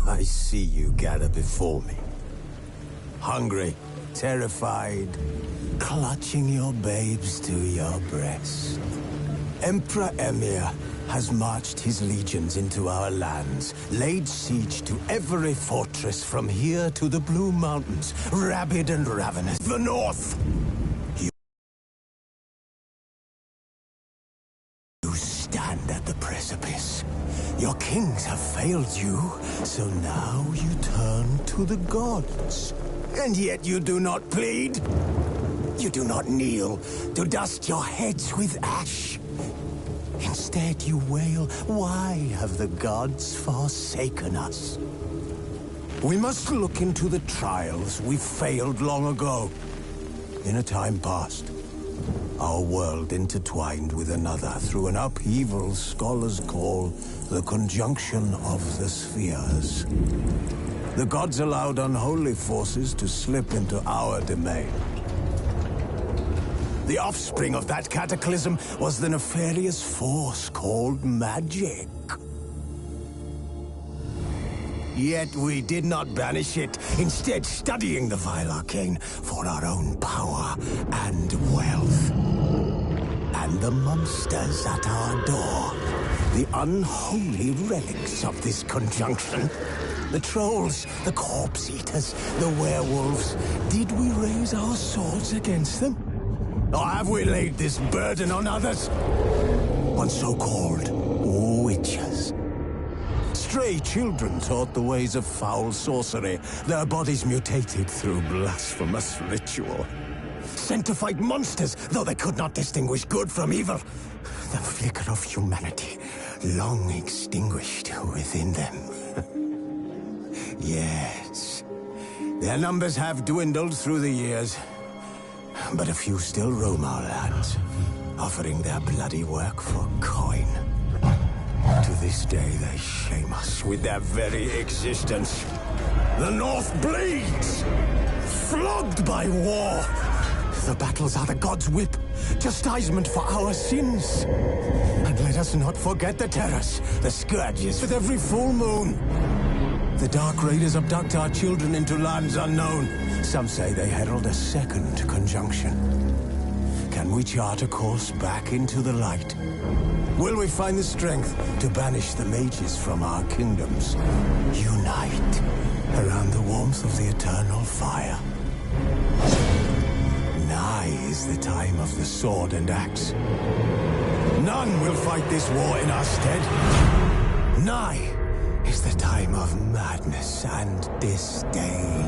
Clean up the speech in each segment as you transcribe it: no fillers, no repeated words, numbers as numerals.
I see you gather before me. Hungry, terrified, clutching your babes to your breast. Emperor Emhyr has marched his legions into our lands, laid siege to every fortress from here to the Blue Mountains, rabid and ravenous. The North! You stand at the precipice. Your kings have failed you, so now you turn to the gods. And yet you do not plead. You do not kneel to dust your heads with ash. Instead you wail, why have the gods forsaken us? We must look into the trials we failed long ago. In a time past, our world intertwined with another through an upheaval scholars call the conjunction of the spheres. The gods allowed unholy forces to slip into our domain. The offspring of that cataclysm was the nefarious force called magic. Yet we did not banish it, instead studying the vile arcane for our own power and wealth. And the monsters at our door, the unholy relics of this conjunction. The trolls, the corpse-eaters, the werewolves. Did we raise our swords against them? Or have we laid this burden on others? On so-called witches. Stray children taught the ways of foul sorcery, their bodies mutated through blasphemous ritual. Sent to fight monsters, though they could not distinguish good from evil. The flicker of humanity, long extinguished within them. Yes, their numbers have dwindled through the years. But a few still roam our lands, offering their bloody work for coin. To this day, they shame us with their very existence. The North bleeds, flogged by war. The battles are the gods' whip, chastisement for our sins. And let us not forget the terrors, the scourges with every full moon. The Dark Raiders abduct our children into lands unknown. Some say they herald a second conjunction. Can we chart a course back into the light? Will we find the strength to banish the mages from our kingdoms? Unite around the warmth of the eternal fire. Nigh is the time of the sword and axe. None will fight this war in our stead. Nigh is the time of madness and disdain.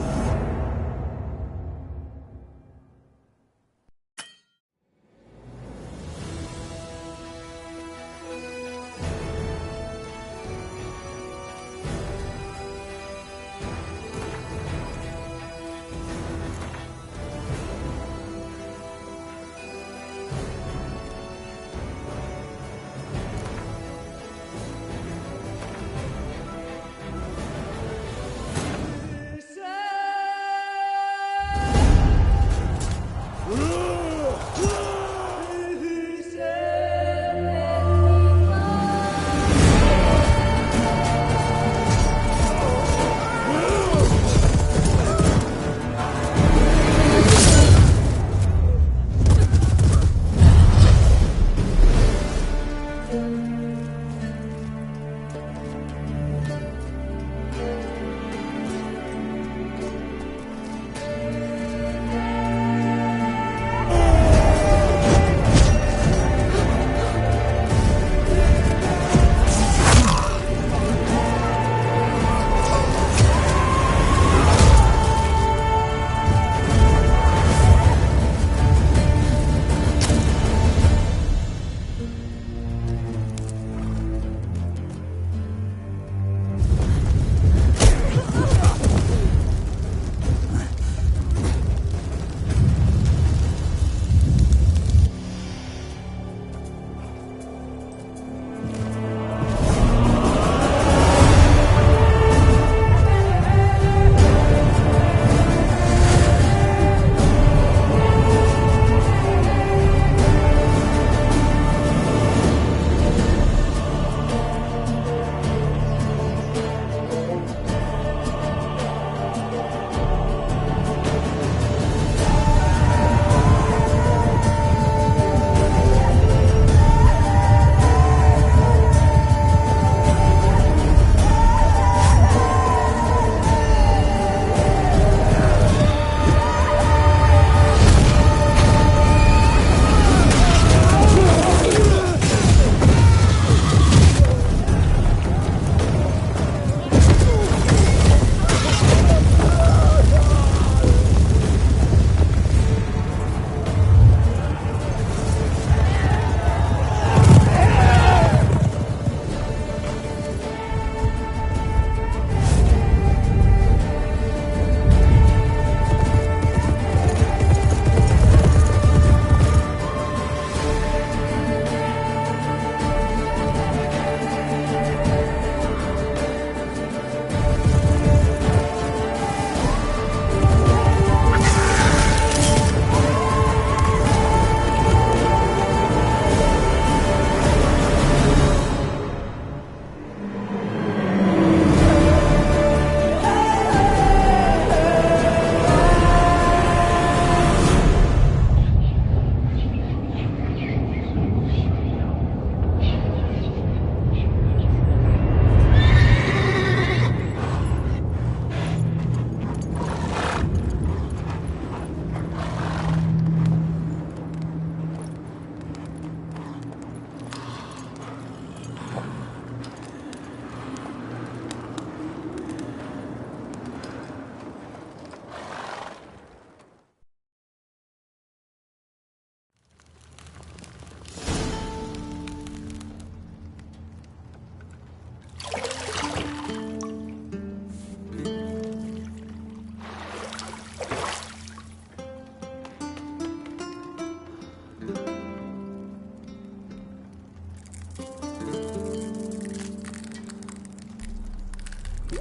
You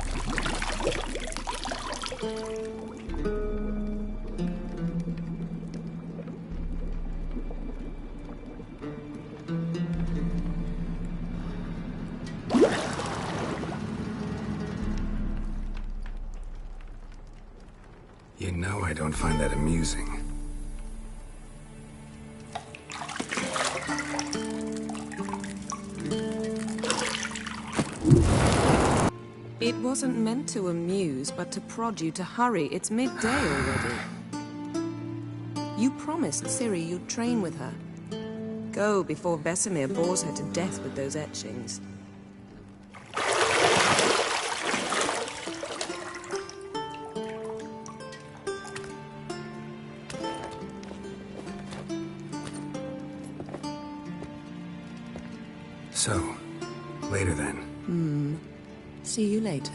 know I don't find that amusing. It wasn't meant to amuse, but to prod you to hurry. It's midday already. You promised Ciri you'd train with her. Go before Vesemir bores her to death with those etchings. So, later then. See you later.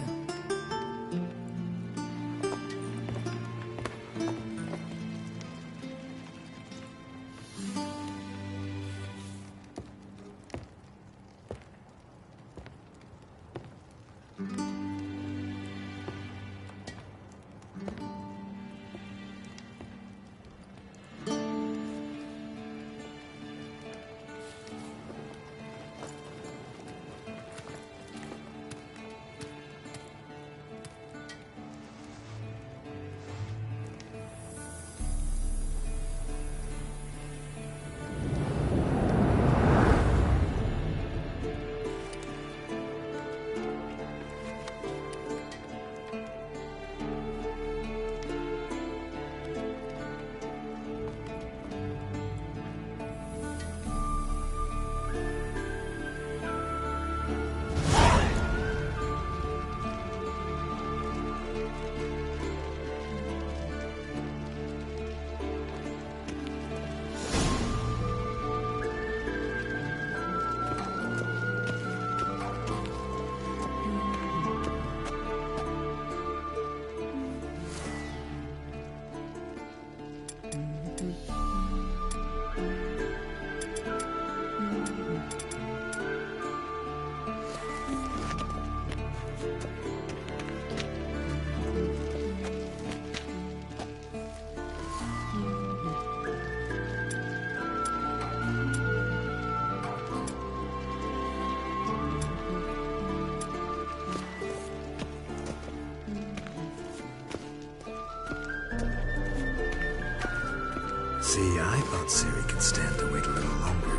See, I thought Ciri could stand to wait a little longer.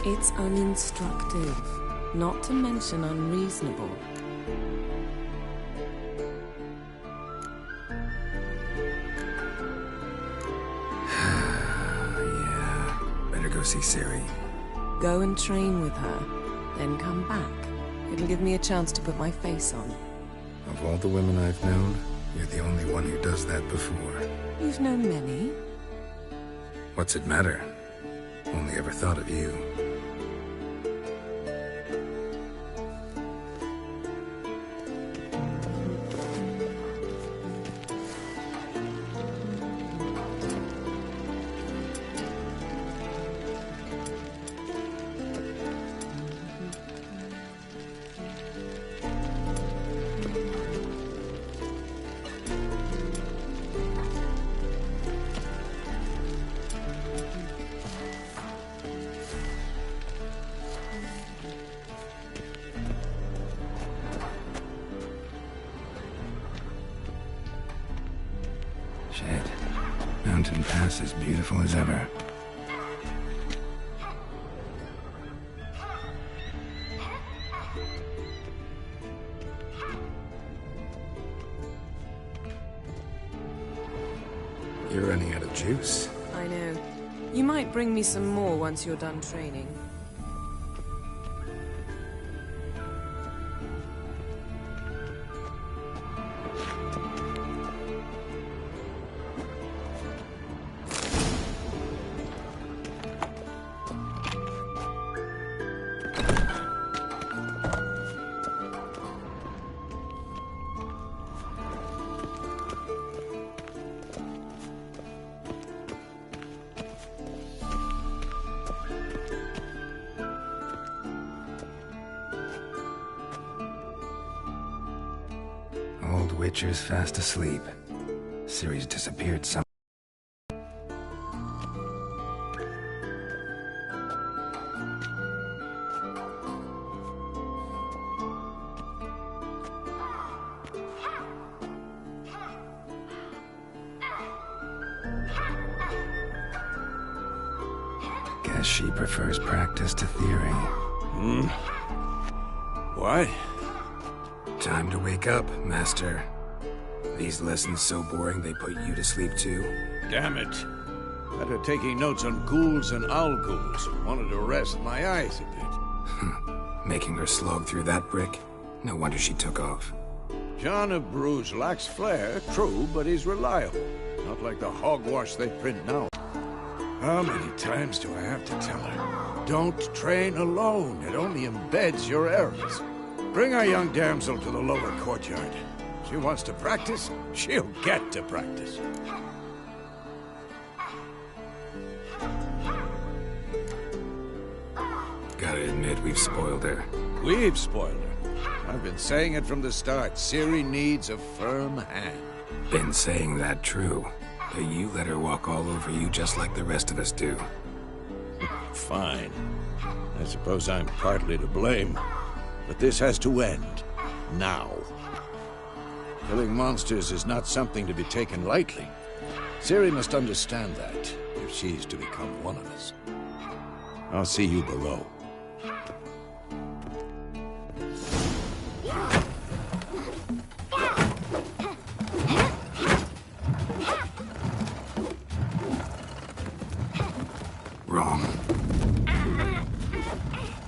It's uninstructive, not to mention unreasonable. Yeah, better go see Ciri. Go and train with her, then come back. It'll give me a chance to put my face on. Of all the women I've known, you're the only one who does that before. You've known many. What's it matter? Only ever thought of you. Shit. Mountain Pass as beautiful as ever. You're running out of juice. I know. You might bring me some more once you're done training. Old Witcher's fast asleep. Ciri's disappeared some. Guess she prefers practice to theory. What? Time to wake up, Master. These lessons so boring they put you to sleep too? Damn it. After taking notes on ghouls and owl ghouls, wanted to rest my eyes a bit. Making her slog through that brick? No wonder she took off. John of Bruges lacks flair, true, but he's reliable. Not like the hogwash they print now. How many times do I have to tell her? Don't train alone. It only embeds your errors. Bring our young damsel to the lower courtyard. She wants to practice, she'll get to practice. Gotta admit, we've spoiled her. We've spoiled her. I've been saying it from the start. Ciri needs a firm hand. Been saying that true. But you let her walk all over you just like the rest of us do. Fine. I suppose I'm partly to blame. But this has to end. Now. Killing monsters is not something to be taken lightly. Ciri must understand that, if she's to become one of us. I'll see you below. Wrong.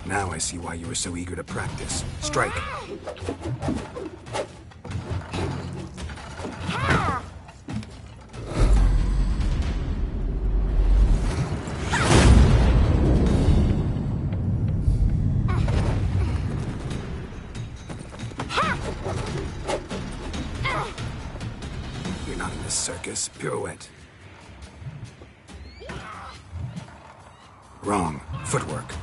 Now I see why you were so eager to practice. Strike. You're not in this circus. Pirouette. Wrong. Footwork.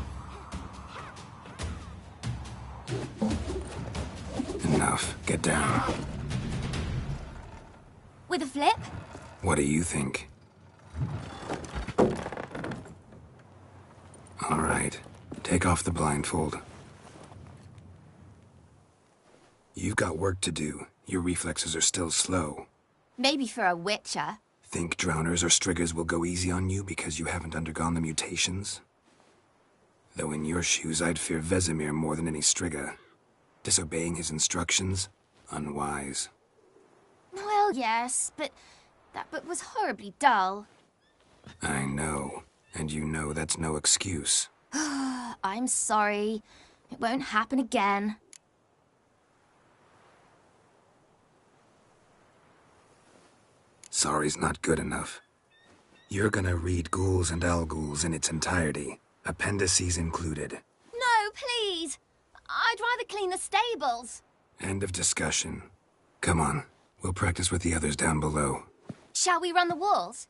Enough. Get down. With a flip? What do you think? All right. Take off the blindfold. You've got work to do. Your reflexes are still slow. Maybe for a witcher. Think drowners or striggers will go easy on you because you haven't undergone the mutations? Though in your shoes, I'd fear Vesemir more than any strigger. Disobeying his instructions? Unwise. Well, yes, but that book was horribly dull. I know. And you know that's no excuse. I'm sorry. It won't happen again. Sorry's not good enough. You're gonna read Ghouls and Alghouls in its entirety, appendices included. No, please! I'd rather clean the stables. End of discussion. Come on, we'll practice with the others down below. Shall we run the walls?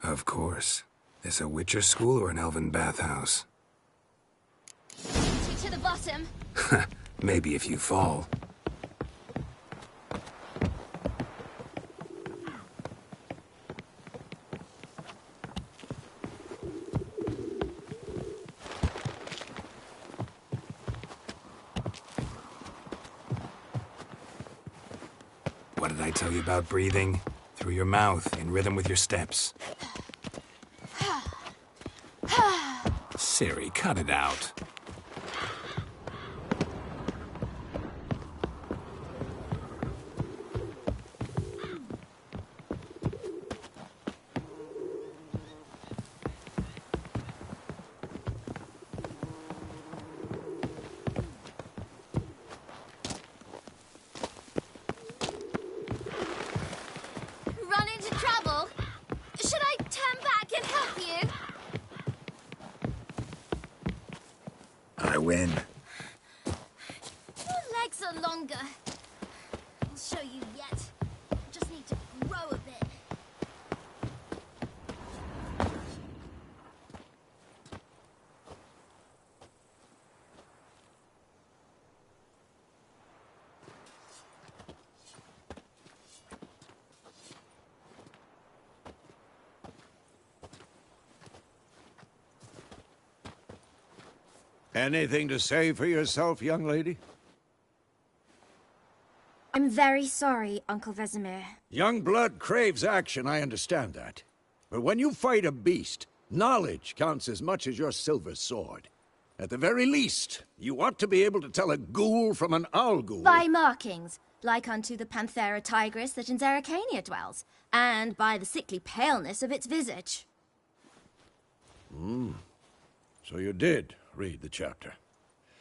Of course. This a Witcher school or an elven bathhouse? To the bottom. Maybe if you fall. What did I tell you about breathing? Through your mouth, in rhythm with your steps. Ciri, cut it out. Run into trouble? Should I turn back and help you? I win. Your legs are longer. I'll show you yet. Just need to grow a bit. Anything to say for yourself, young lady? I'm very sorry, Uncle Vesemir. Young blood craves action, I understand that. But when you fight a beast, knowledge counts as much as your silver sword. At the very least, you ought to be able to tell a ghoul from an owl ghoul. By markings, like unto the Panthera tigris that in Zerrikania dwells, and by the sickly paleness of its visage. So you did read the chapter.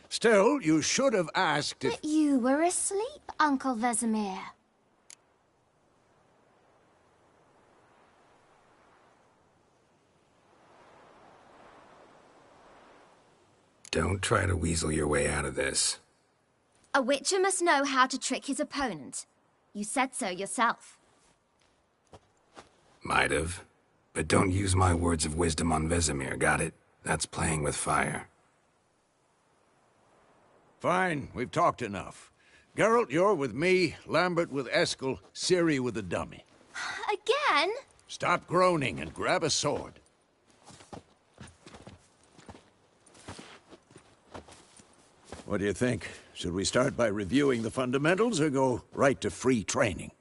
Still, you should have asked if... But you were asleep, Uncle Vesemir. Don't try to weasel your way out of this. A witcher must know how to trick his opponent. You said so yourself. Might have. But don't use my words of wisdom on Vesemir, got it? That's playing with fire. Fine, we've talked enough. Geralt, you're with me, Lambert with Eskel, Ciri with the dummy. Again? Stop groaning and grab a sword. What do you think? Should we start by reviewing the fundamentals or go right to free training?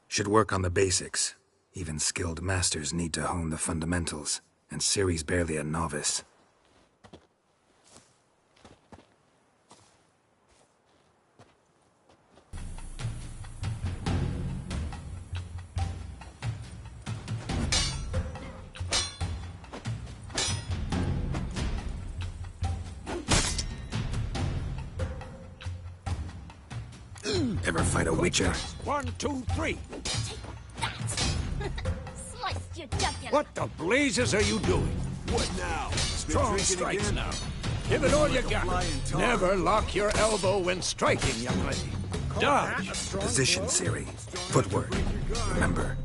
Should work on the basics. Even skilled masters need to hone the fundamentals, and Ciri's barely a novice. Ever fight a witcher? 1, 2, 3. Sliced your jugular. What the blazes are you doing? What now? Strong strikes now. Give it all you got. Never lock your elbow when striking, young lady. Dodge. Position, Ciri. Footwork. Remember.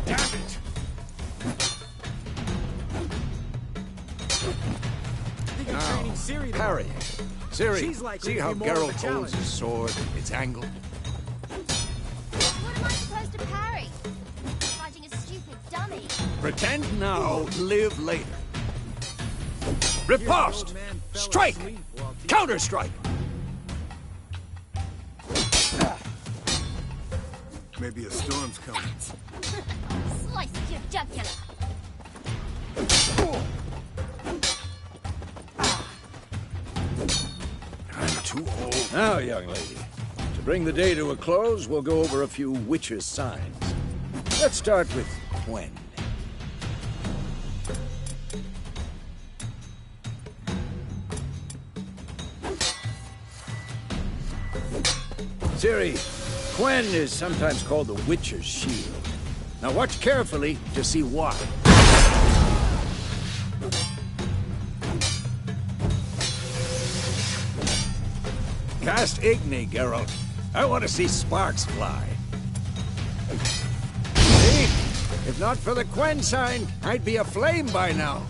Damn it! Parry. Ciri, see how Geralt holds his sword? It's angled. What am I supposed to parry? Fighting a stupid dummy. Pretend now, live later. Riposte! Strike! Counter-strike! Maybe a storm's coming. Sliced your jugular. I'm too old. Now, young lady, to bring the day to a close, we'll go over a few witches' signs. Let's start with Quen. Ciri, Quen is sometimes called the Witcher's Shield. Now watch carefully to see why. Cast Igni, Geralt. I want to see sparks fly. See? If not for the Quen sign, I'd be aflame by now.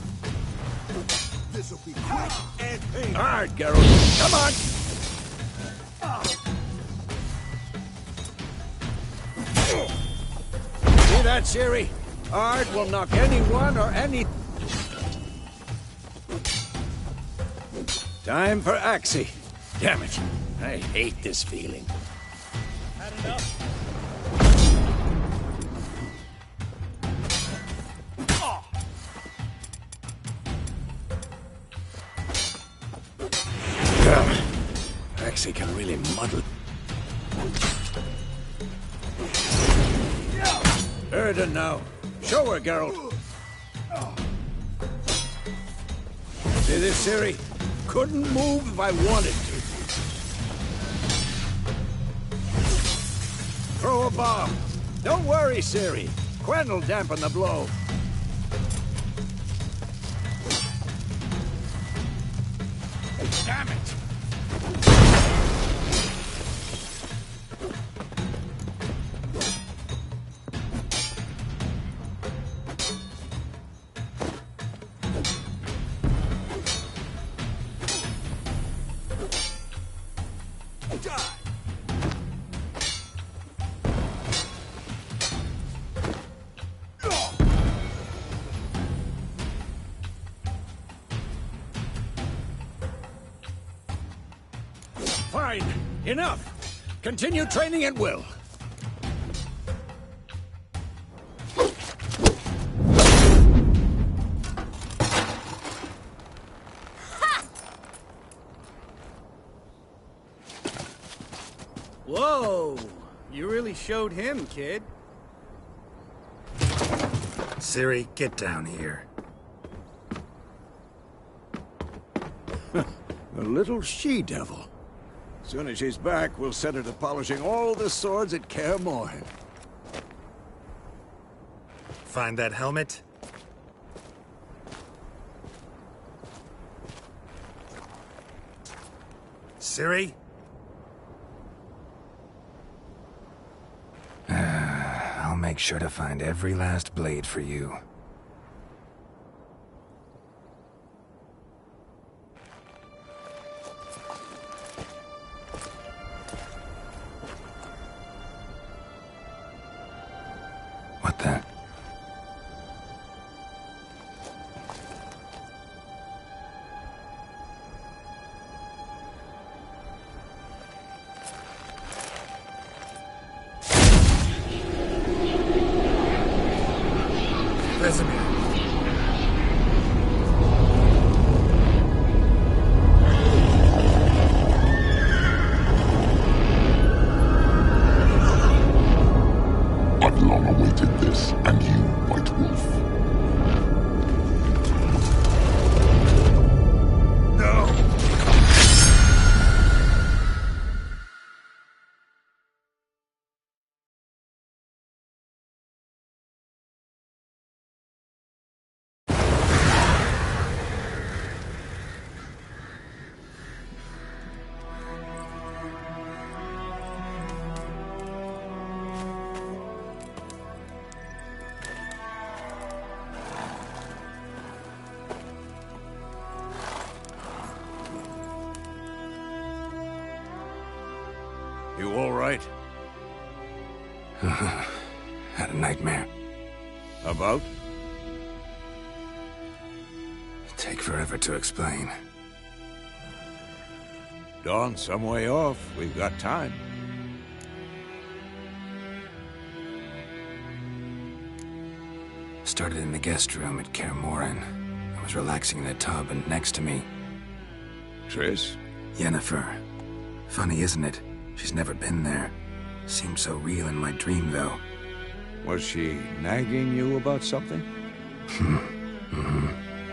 This'll be quick and painful. Hard, Geralt. Come on! See that, Ciri? Ard will knock anyone or any... Time for Axii. Damn it. I hate this feeling. Had enough? Axii can really muddle. Erden now. Show her, Geralt. See this, Ciri? Couldn't move if I wanted to. Throw a bomb. Don't worry, Ciri. Quen will dampen the blow. Damn it! Fine. Enough. Continue training at will. Whoa! You really showed him, kid. Ciri, get down here. A little she-devil. Soon as she's back, we'll set her to polishing all the swords at Kaer Morhen. Find that helmet? Ciri? I'll make sure to find every last blade for you. What the? Vesemir. I've long awaited this, and you, White Wolf. No! You all right? Had a nightmare. About? Take forever to explain. Dawn's some way off. We've got time. Started in the guest room at Kaer Morhen. I was relaxing in a tub, and next to me, Triss? Yennefer. Funny, isn't it? She's never been there. Seemed so real in my dream, though. Was she nagging you about something?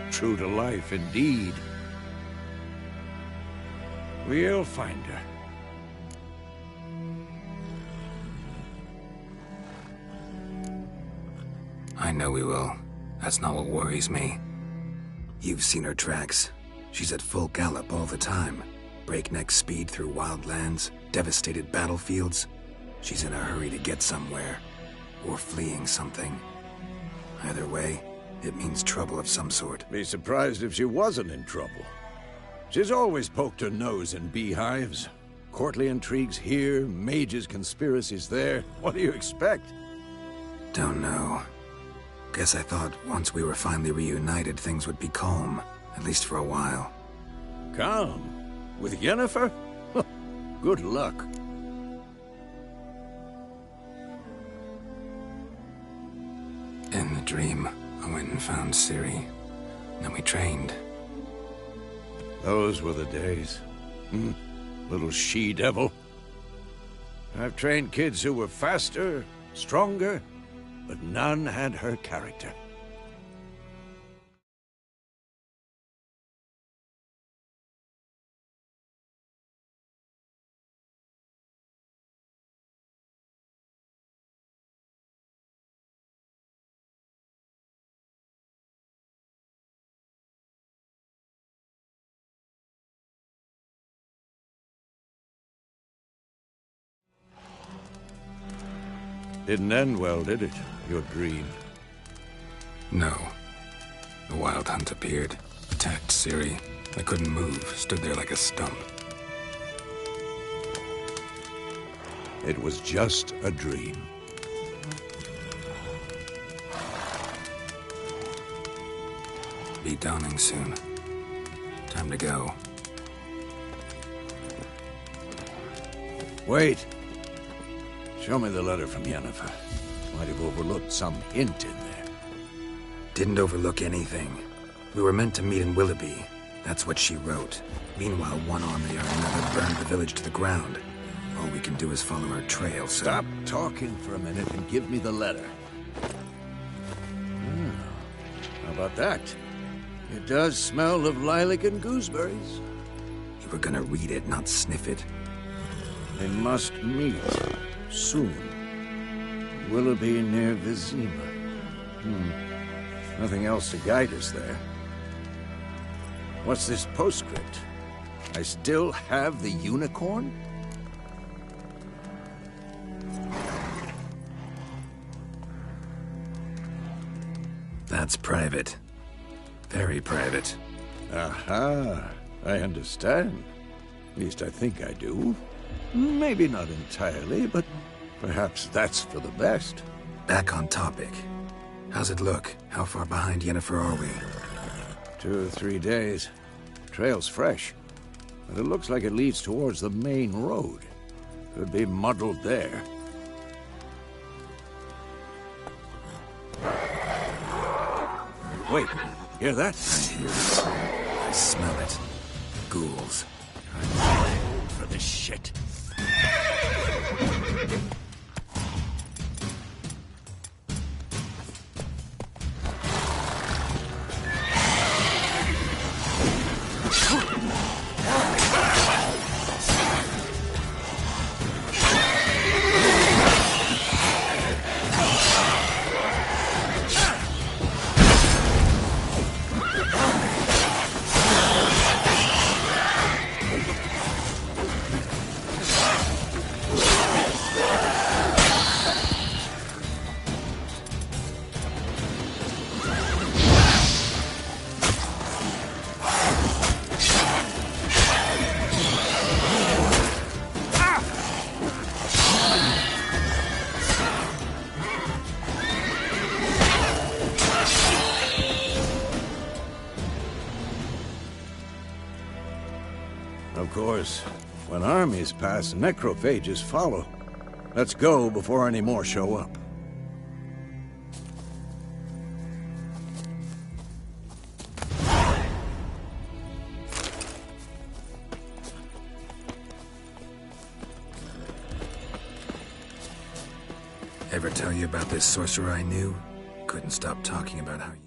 True to life, indeed. We'll find her. I know we will. That's not what worries me. You've seen her tracks. She's at full gallop all the time. Breakneck speed through wild lands, devastated battlefields. She's in a hurry to get somewhere. Or fleeing something. Either way, it means trouble of some sort. Be surprised if she wasn't in trouble. She's always poked her nose in beehives. Courtly intrigues here, mages' conspiracies there. What do you expect? Don't know. Guess I thought once we were finally reunited, things would be calm. At least for a while. Calm? With Yennefer? Good luck. In the dream, I went and found Ciri. Then we trained. Those were the days. Little she-devil. I've trained kids who were faster, stronger, but none had her character. Didn't end well, did it? Your dream? No. The Wild Hunt appeared, attacked Ciri. I couldn't move, stood there like a stump. It was just a dream. Be dawning soon. Time to go. Wait. Show me the letter from Yennefer. Might have overlooked some hint in there. Didn't overlook anything. We were meant to meet in Willoughby. That's what she wrote. Meanwhile, one army or another burned the village to the ground. All we can do is follow her trail, so... Stop talking for a minute and give me the letter. How about that? It does smell of lilac and gooseberries. You were gonna read it, not sniff it. They must meet soon. Willoughby near Vizima. Nothing else to guide us there. What's this postscript? I still have the unicorn? That's private. Very private. Aha, I understand. At least I think I do. Maybe not entirely, but perhaps that's for the best. Back on topic. How's it look? How far behind Yennefer are we? 2 or 3 days. Trail's fresh, but it looks like it leads towards the main road. Could be muddled there. Wait, hear that? I hear it. I smell it. Ghouls. I'm for this shit. Of course, when armies pass, necrophages follow. Let's go before any more show up. Ever tell you about this sorcerer I knew? Couldn't stop talking about how you...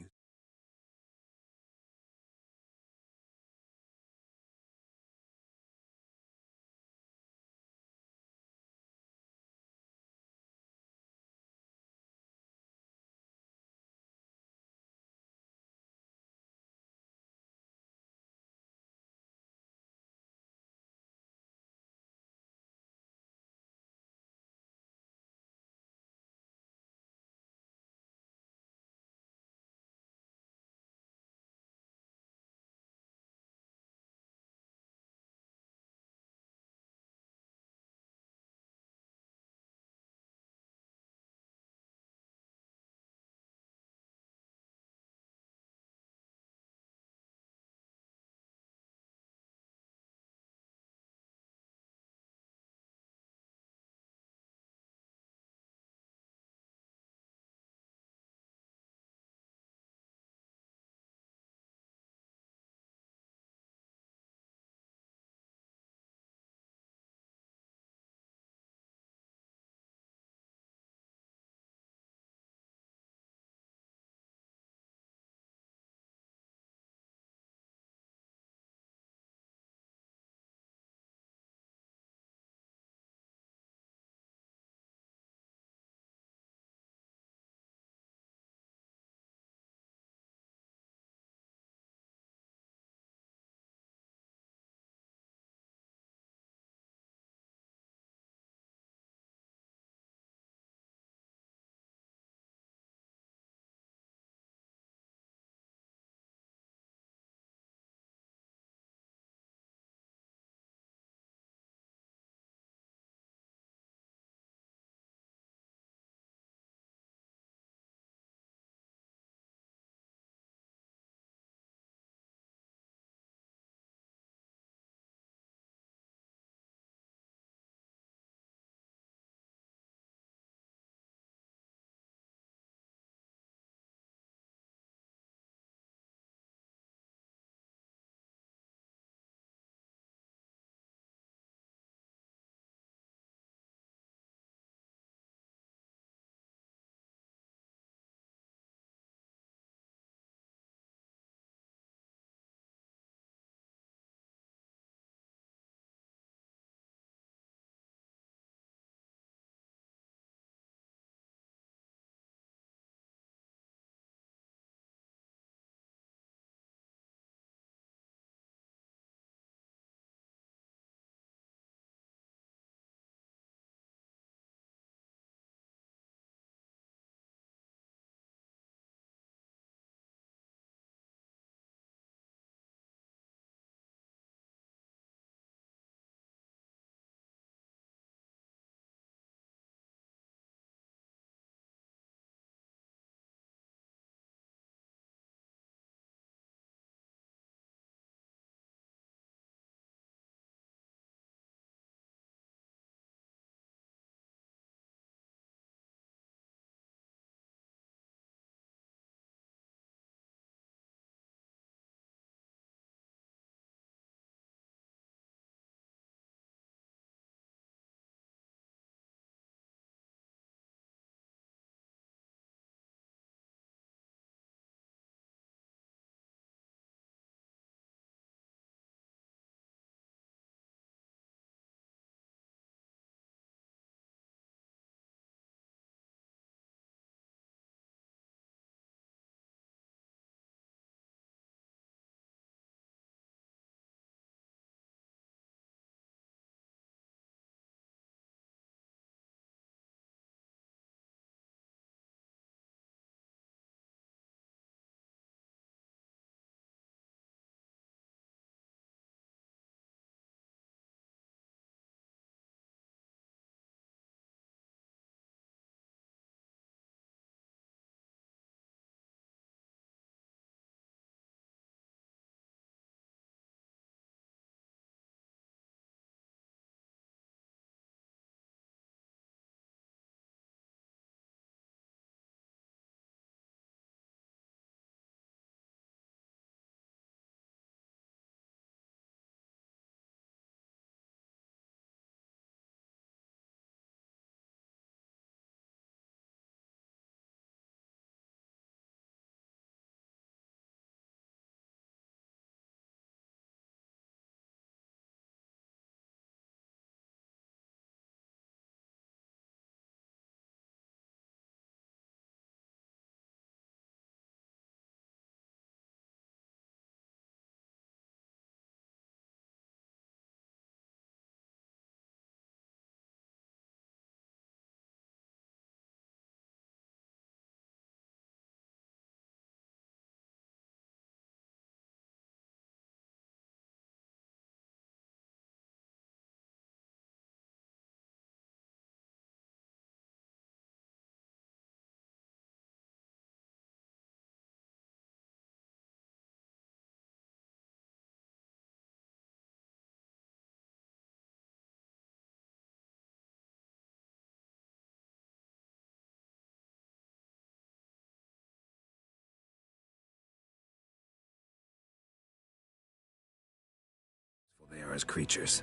Azor's creatures.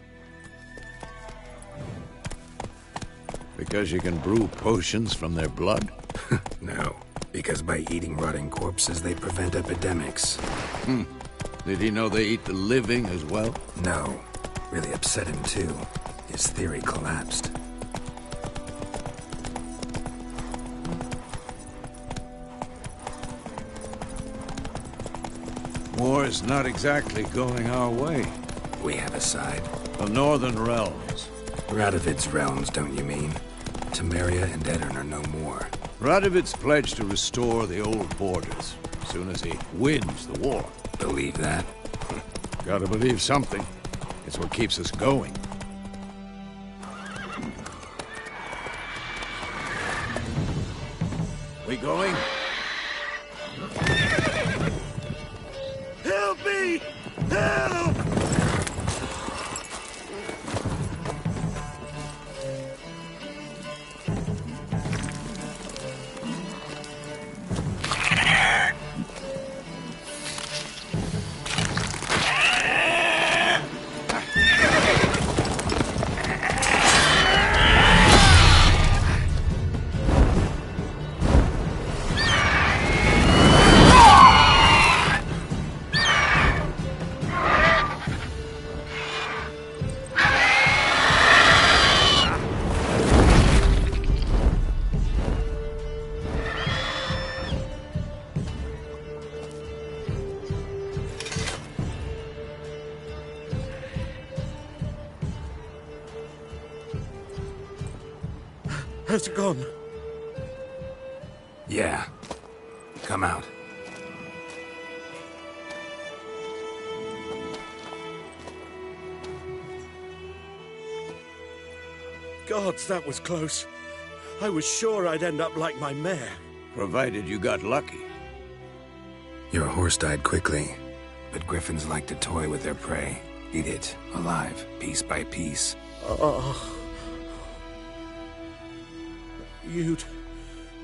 Because you can brew potions from their blood? No, because by eating rotting corpses, they prevent epidemics. Did he know they eat the living as well? No. Really upset him, too. His theory collapsed. War's not exactly going our way. We have a side. The Northern Realms. Radovid's realms, don't you mean? Temeria and Edirn are no more. Radovid's pledged to restore the old borders as soon as he wins the war. Believe that? Gotta believe something. It's what keeps us going. We going? Help me! Help! Has it gone? Yeah. Come out. Gods, that was close. I was sure I'd end up like my mare. Provided you got lucky. Your horse died quickly, but griffins like to toy with their prey. Eat it, alive, piece by piece.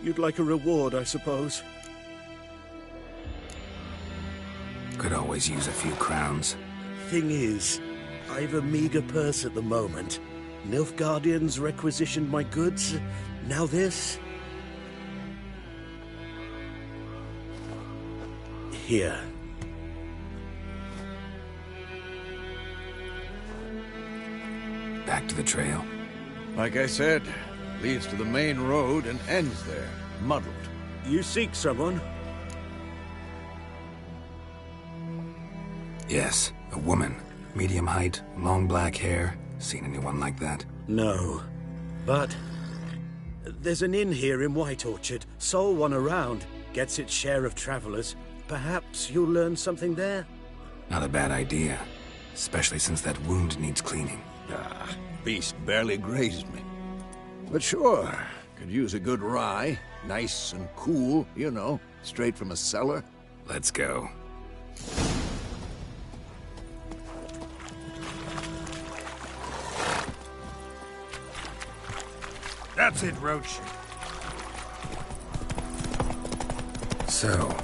You'd like a reward, I suppose. Could always use a few crowns. Thing is, I've a meager purse at the moment. Nilfgaardians requisitioned my goods. Now this. Here. Back to the trail. Like I said, leads to the main road and ends there, muddled. You seek someone? Yes, a woman. Medium height, long black hair. Seen anyone like that? No. But there's an inn here in White Orchard. Sole one around. Gets its share of travelers. Perhaps you'll learn something there? Not a bad idea. Especially since that wound needs cleaning. Beast barely grazed me. But sure, could use a good rye. Nice and cool, you know, straight from a cellar. Let's go. That's it, Roach. So,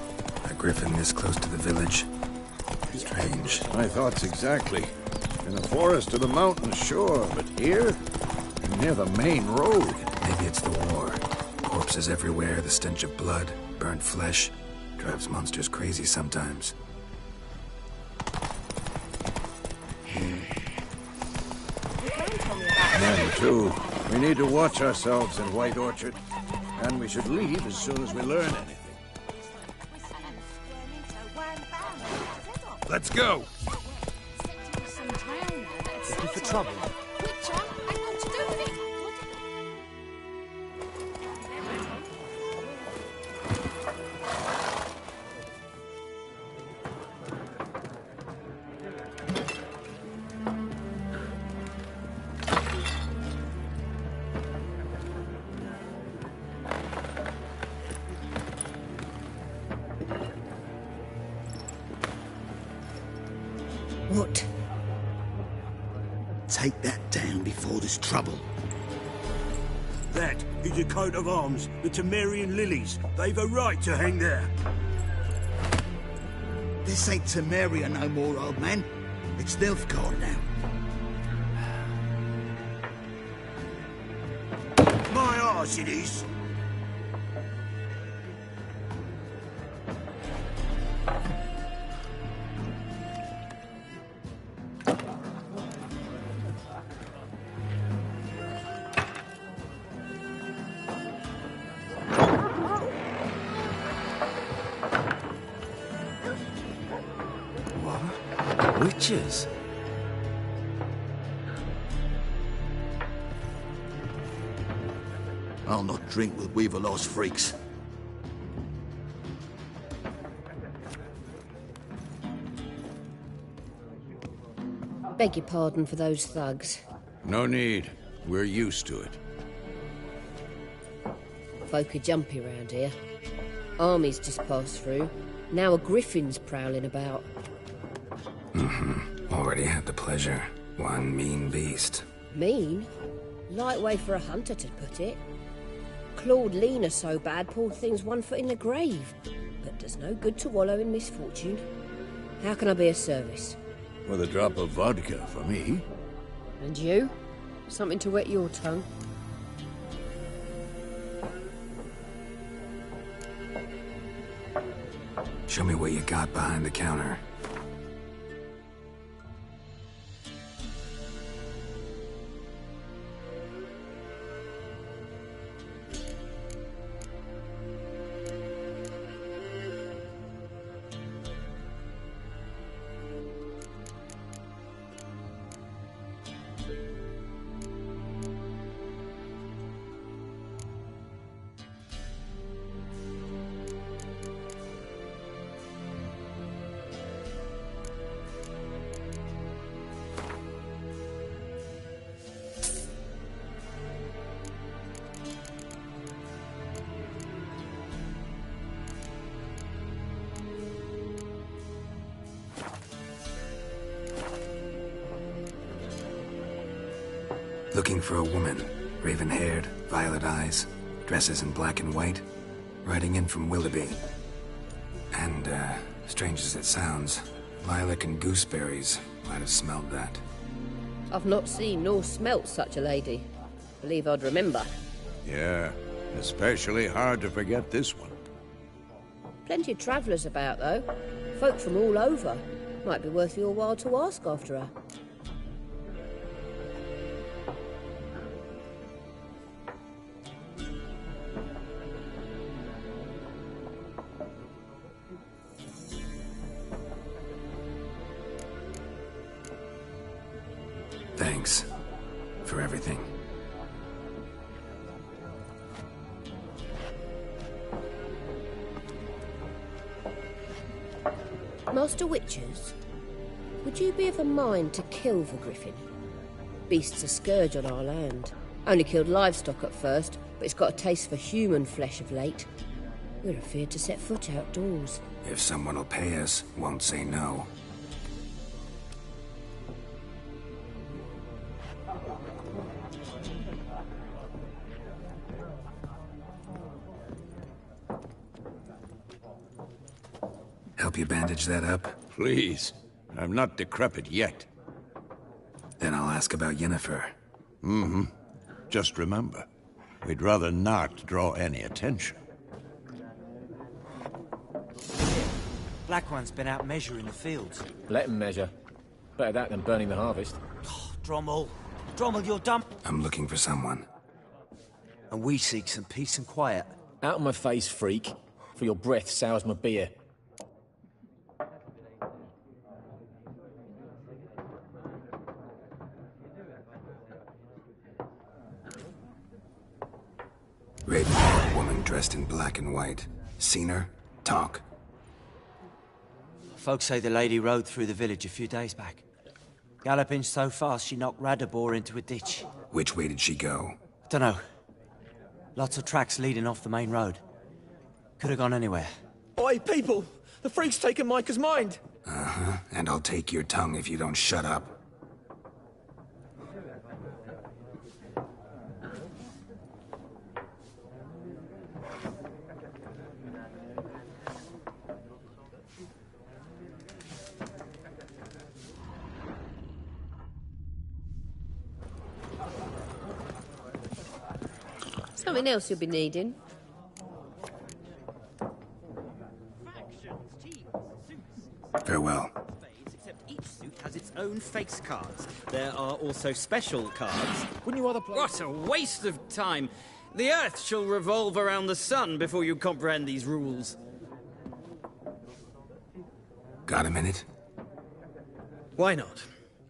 a griffin this close to the village? Strange. My thoughts exactly. In the forest or the mountains, sure, but here? Near the main road. Maybe it's the war. Corpses everywhere, the stench of blood, burnt flesh. Drives monsters crazy sometimes. Men, too. We need to watch ourselves in White Orchard. And we should leave as soon as we learn anything. Let's go! Looking for trouble? What? Take that down before there's trouble. That is a coat of arms, the Temerian lilies. They've a right to hang there. This ain't Temeria no more, old man. It's Nilfgaard now. My arse it is. Witches? I'll not drink with Weaverlaw's freaks. Beg your pardon for those thugs. No need. We're used to it. Folk are jumpy round here. Armies just passed through. Now a griffin's prowling about. Already had the pleasure. One mean beast. Mean? Light way for a hunter to put it. Clawed Lena so bad, poor thing's 1 foot in the grave. But does no good to wallow in misfortune. How can I be of service? With a drop of vodka for me. And you? Something to wet your tongue? Show me what you got behind the counter. Looking for a woman. Raven-haired, violet eyes, dresses in black and white. Riding in from Willoughby. And, strange as it sounds, lilac and gooseberries might have smelled that. I've not seen nor smelt such a lady. Believe I'd remember. Yeah, especially hard to forget this one. Plenty of travellers about, though. Folk from all over. Might be worth your while to ask after her. Thanks for everything. Master Witchers, would you be of a mind to kill the griffin? Beast's a scourge on our land. Only killed livestock at first, but it's got a taste for human flesh of late. We're afeard to set foot outdoors. If someone will pay us, won't say no. Help you bandage that up? Please. I'm not decrepit yet. Then I'll ask about Yennefer. Just remember, we'd rather not draw any attention. Black One's been out measuring the fields. Let him measure. Better that than burning the harvest. Drommel. Drommel, you're dumb. I'm looking for someone. And we seek some peace and quiet. Out of my face, freak. For your breath sours my beer. Raven-haired woman dressed in black and white. Seen her? Talk. Folks say the lady rode through the village a few days back. Galloping so fast she knocked Radabor into a ditch. Which way did she go? Dunno. Lots of tracks leading off the main road. Could have gone anywhere. Oi, people! The freak's taken Micah's mind! Uh-huh. And I'll take your tongue if you don't shut up. Something else you'll be needing. Farewell. Except each suit has its own face cards. There are also special cards. Wouldn't you rather play... What a waste of time! The Earth shall revolve around the sun before you comprehend these rules. Got a minute? Why not?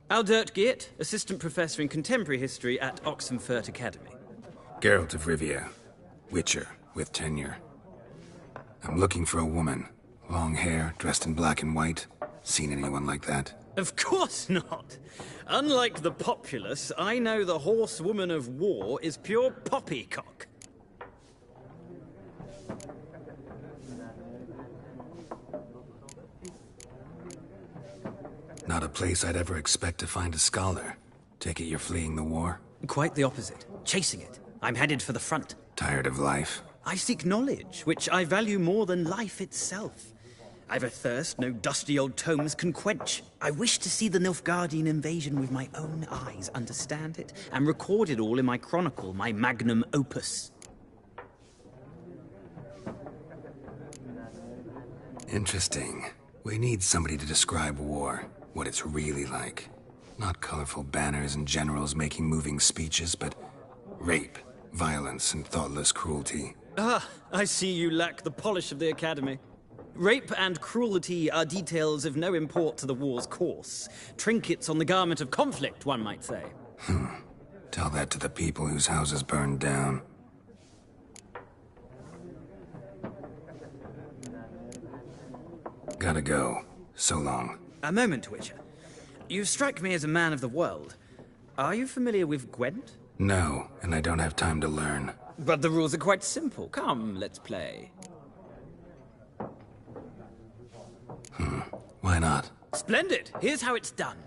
Aldert Geert, Assistant Professor in Contemporary History at Oxenfurt Academy. Geralt of Rivia. Witcher, with tenure. I'm looking for a woman. Long hair, dressed in black and white. Seen anyone like that? Of course not! Unlike the populace, I know the horsewoman of war is pure poppycock. Not a place I'd ever expect to find a scholar. Take it you're fleeing the war? Quite the opposite. Chasing it. I'm headed for the front. Tired of life? I seek knowledge, which I value more than life itself. I've a thirst no dusty old tomes can quench. I wish to see the Nilfgaardian invasion with my own eyes, understand it, and record it all in my chronicle, my magnum opus. Interesting. We need somebody to describe war, what it's really like. Not colorful banners and generals making moving speeches, but rape, violence, and thoughtless cruelty. Ah, I see you lack the polish of the Academy. Rape and cruelty are details of no import to the war's course. Trinkets on the garment of conflict, one might say. Tell that to the people whose houses burned down. Gotta go. So long. A moment, Witcher. You strike me as a man of the world. Are you familiar with Gwent? No, and I don't have time to learn. But the rules are quite simple. Come, let's play. Why not? Splendid! Here's how it's done.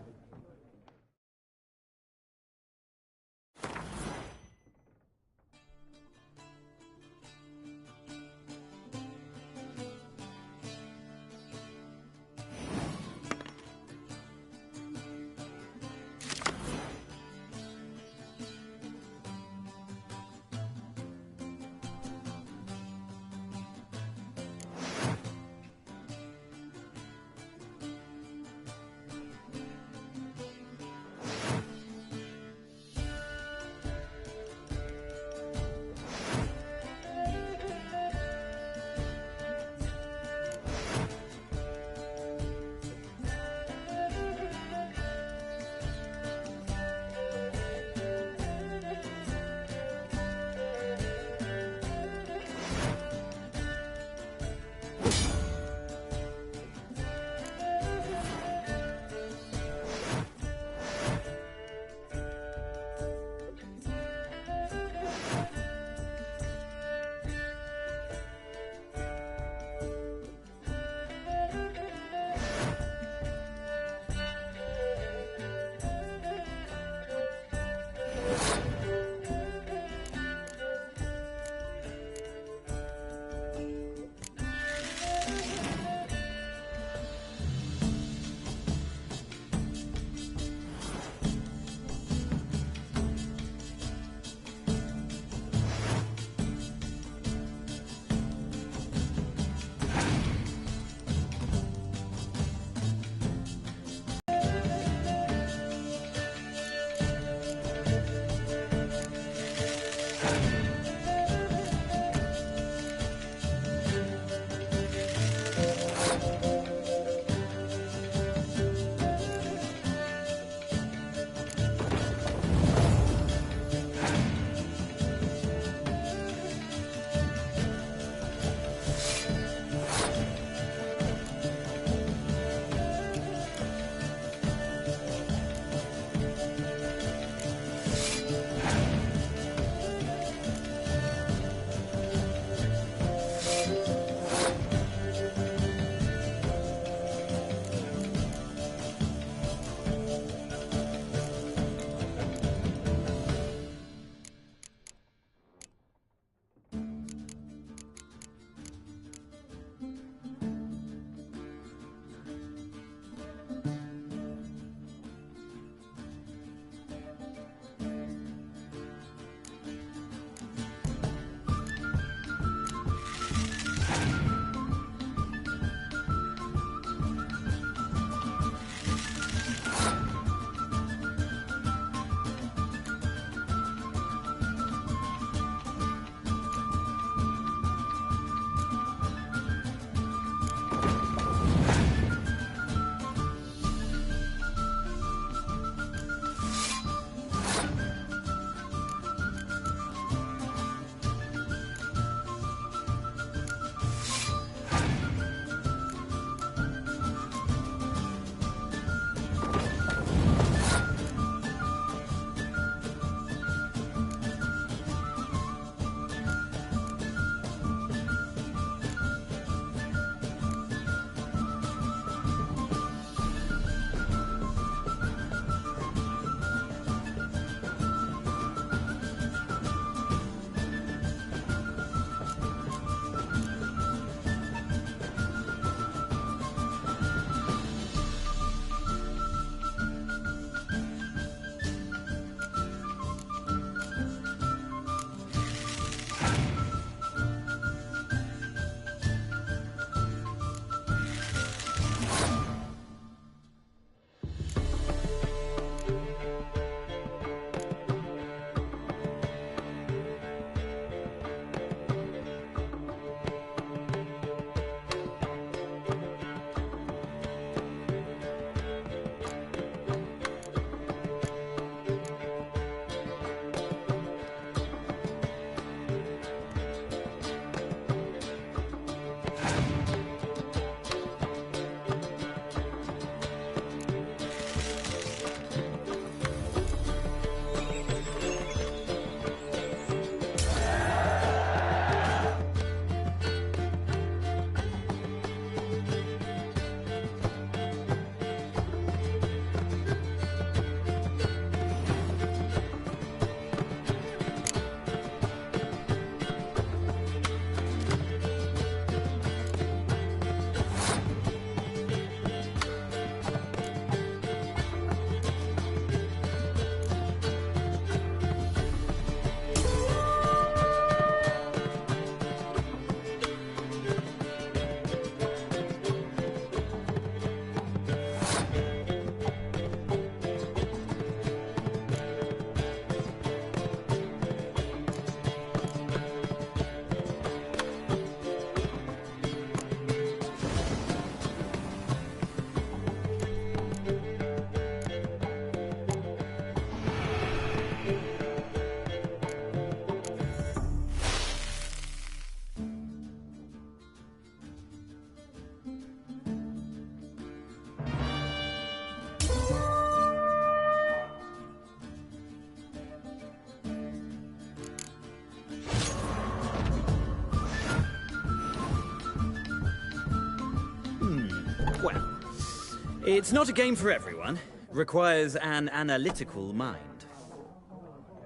It's not a game for everyone. Requires an analytical mind.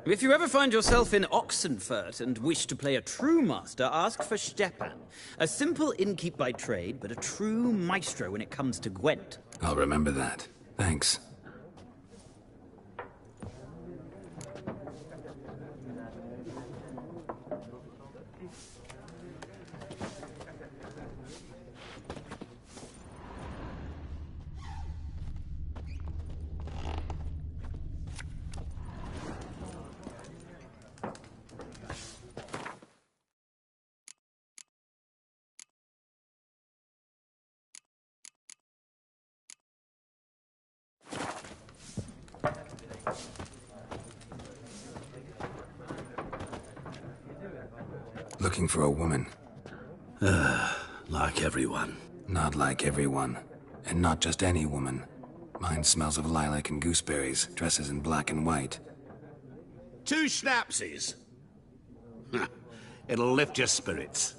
If you ever find yourself in Oxenfurt and wish to play a true master, ask for Stepan. A simple innkeep by trade, but a true maestro when it comes to Gwent. I'll remember that. Thanks. Looking for a woman. Like everyone. Not like everyone. And not just any woman. Mine smells of lilac and gooseberries, dresses in black and white. 2 schnapsies. It'll lift your spirits.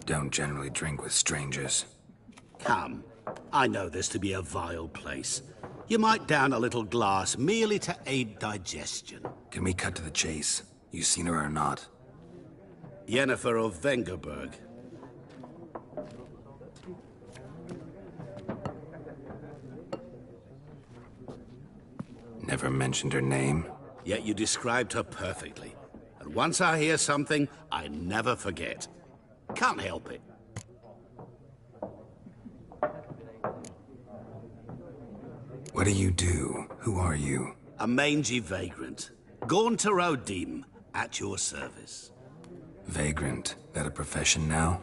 Don't generally drink with strangers. Come. I know this to be a vile place. You might down a little glass merely to aid digestion. Can we cut to the chase? You seen her or not? Yennefer of Vengerberg. Never mentioned her name? Yet you described her perfectly. And once I hear something, I never forget. Can't help it. What do you do? Who are you? A mangy vagrant. Gaunter O'Dim, at your service. Vagrant? That a profession now?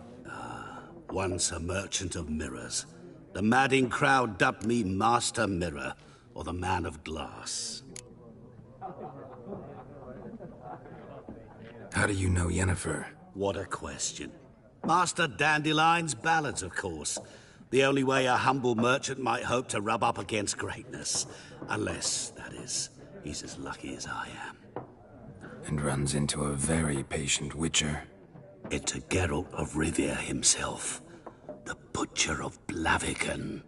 Once a merchant of mirrors. The madding crowd dubbed me Master Mirror, or the Man of Glass. How do you know Yennefer? What a question. Master Dandelion's ballads, of course. The only way a humble merchant might hope to rub up against greatness. Unless, that is, he's as lucky as I am. And runs into a very patient witcher. It's a Geralt of Rivia himself. The Butcher of Blaviken.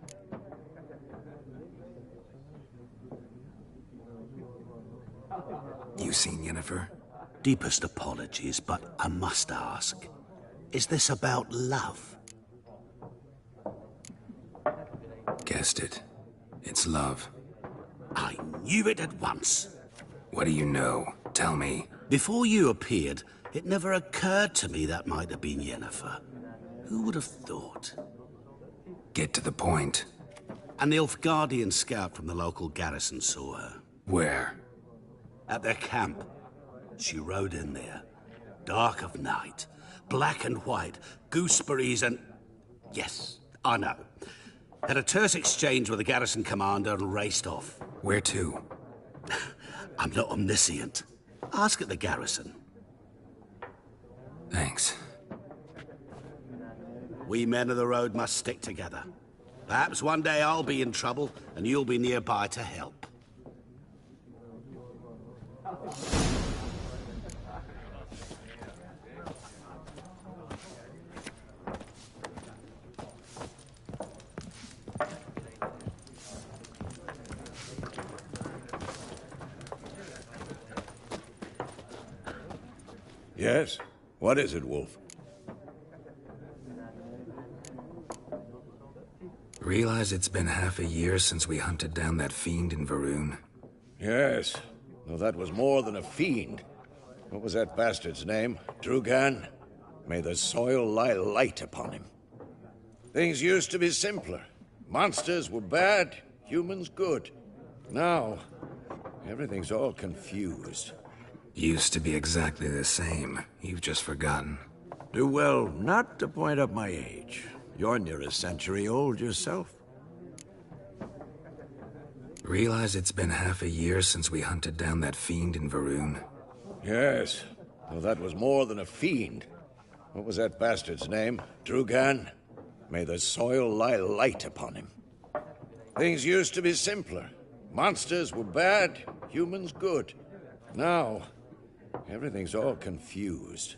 You seen Yennefer? Deepest apologies, but I must ask. Is this about love? Guessed it. It's love. I knew it at once. What do you know? Tell me. Before you appeared, it never occurred to me that might have been Yennefer. Who would have thought? Get to the point. An Nilfgaardian scout from the local garrison saw her. Where? At their camp. She rode in there. Dark of night. Black and white. Gooseberries and... Yes, I know. Had a terse exchange with the garrison commander and raced off. Where to? I'm not omniscient. Ask at the garrison. Thanks. We men of the road must stick together. Perhaps one day I'll be in trouble and you'll be nearby to help. Yes? What is it, Wolf? Realize it's been half a year since we hunted down that fiend in Varun? Yes. Though that was more than a fiend. What was that bastard's name? Drugan? May the soil lie light upon him. Things used to be simpler. Monsters were bad, humans good. Now, everything's all confused. Used to be exactly the same. You've just forgotten. Do well not to point up my age. You're near a century old yourself. Realize it's been half a year since we hunted down that fiend in Varun? Yes. Though that was more than a fiend. What was that bastard's name? Drugan? May the soil lie light upon him. Things used to be simpler. Monsters were bad, humans good. Now, everything's all confused.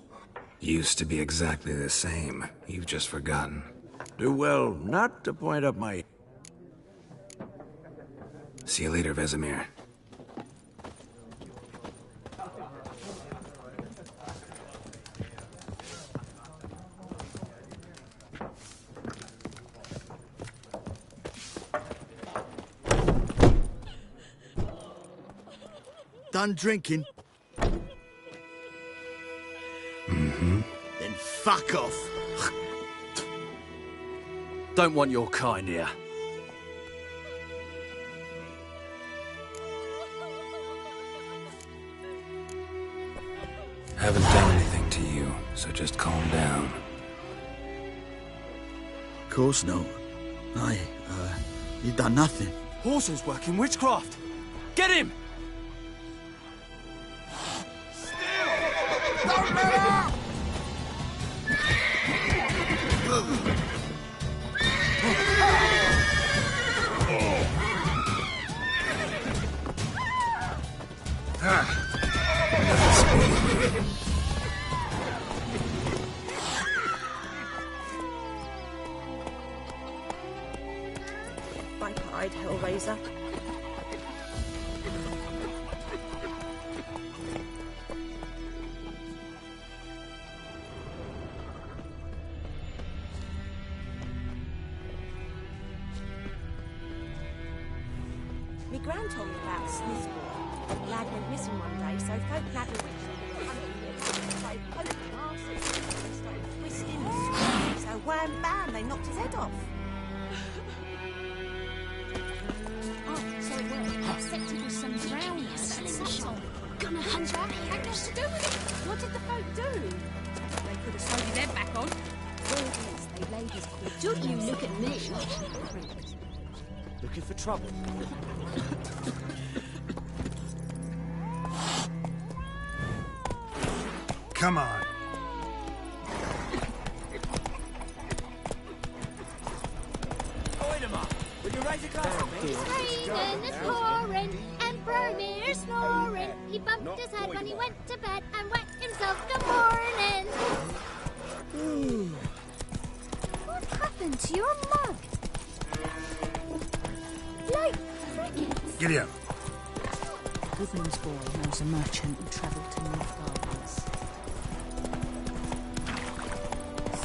Used to be exactly the same. You've just forgotten. Do well not to point up my... See you later, Vesemir. Done drinking? Mm-hmm. Then fuck off. Don't want your kind here. Haven't done anything to you, so just calm down. Of course not. You done nothing. Horsel's working witchcraft. Get him! Don't let out! Biped Hellraiser. My gran told me about a Smith's boy. The lad went missing one day, so folk nabbed a witch and hunted him. They poked him asses, they started twisting and screaming, so wham bam, they knocked his head off. Oh, so it worked. Except it was some brownies selling the shop. Gonna hunt her. Had much to do with it. What did the folk do? They could have sewed his head back on. Word is, they laid his corpse. Don't you look at me. Looking for trouble? Come on. Point him up. Will you raise a glass of me? It's raining, it's pouring, and Bromir's snoring. He bumped his head when he went to bed and whacked himself good morning. What happened to your mug? Like crickets. Giddy up. Goodman's boy knows a merchant who travelled to Nilfgaard's.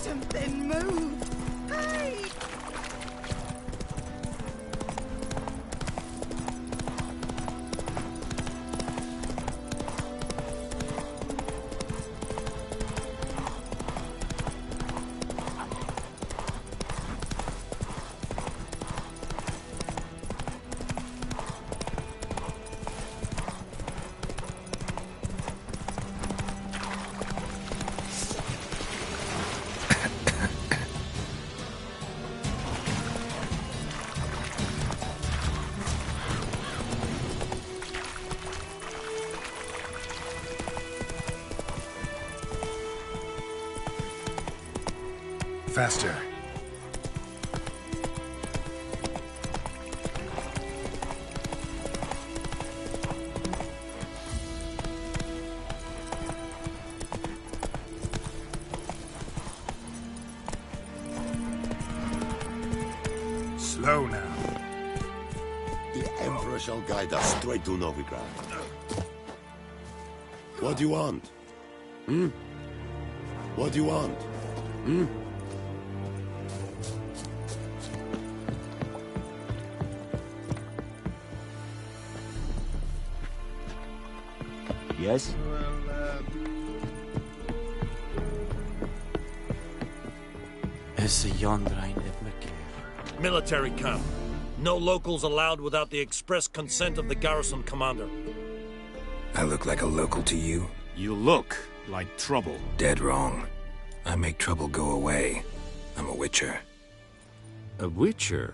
Something moved. Hey! Faster. Slow now. The Emperor shall guide us straight to Novigrad. What do you want? Hmm? What do you want? Hmm? Yes? Is Yondrain Ibmakir? Military camp. No locals allowed without the express consent of the garrison commander. I look like a local to you? You look like trouble. Dead wrong. I make trouble go away. I'm a witcher. A witcher?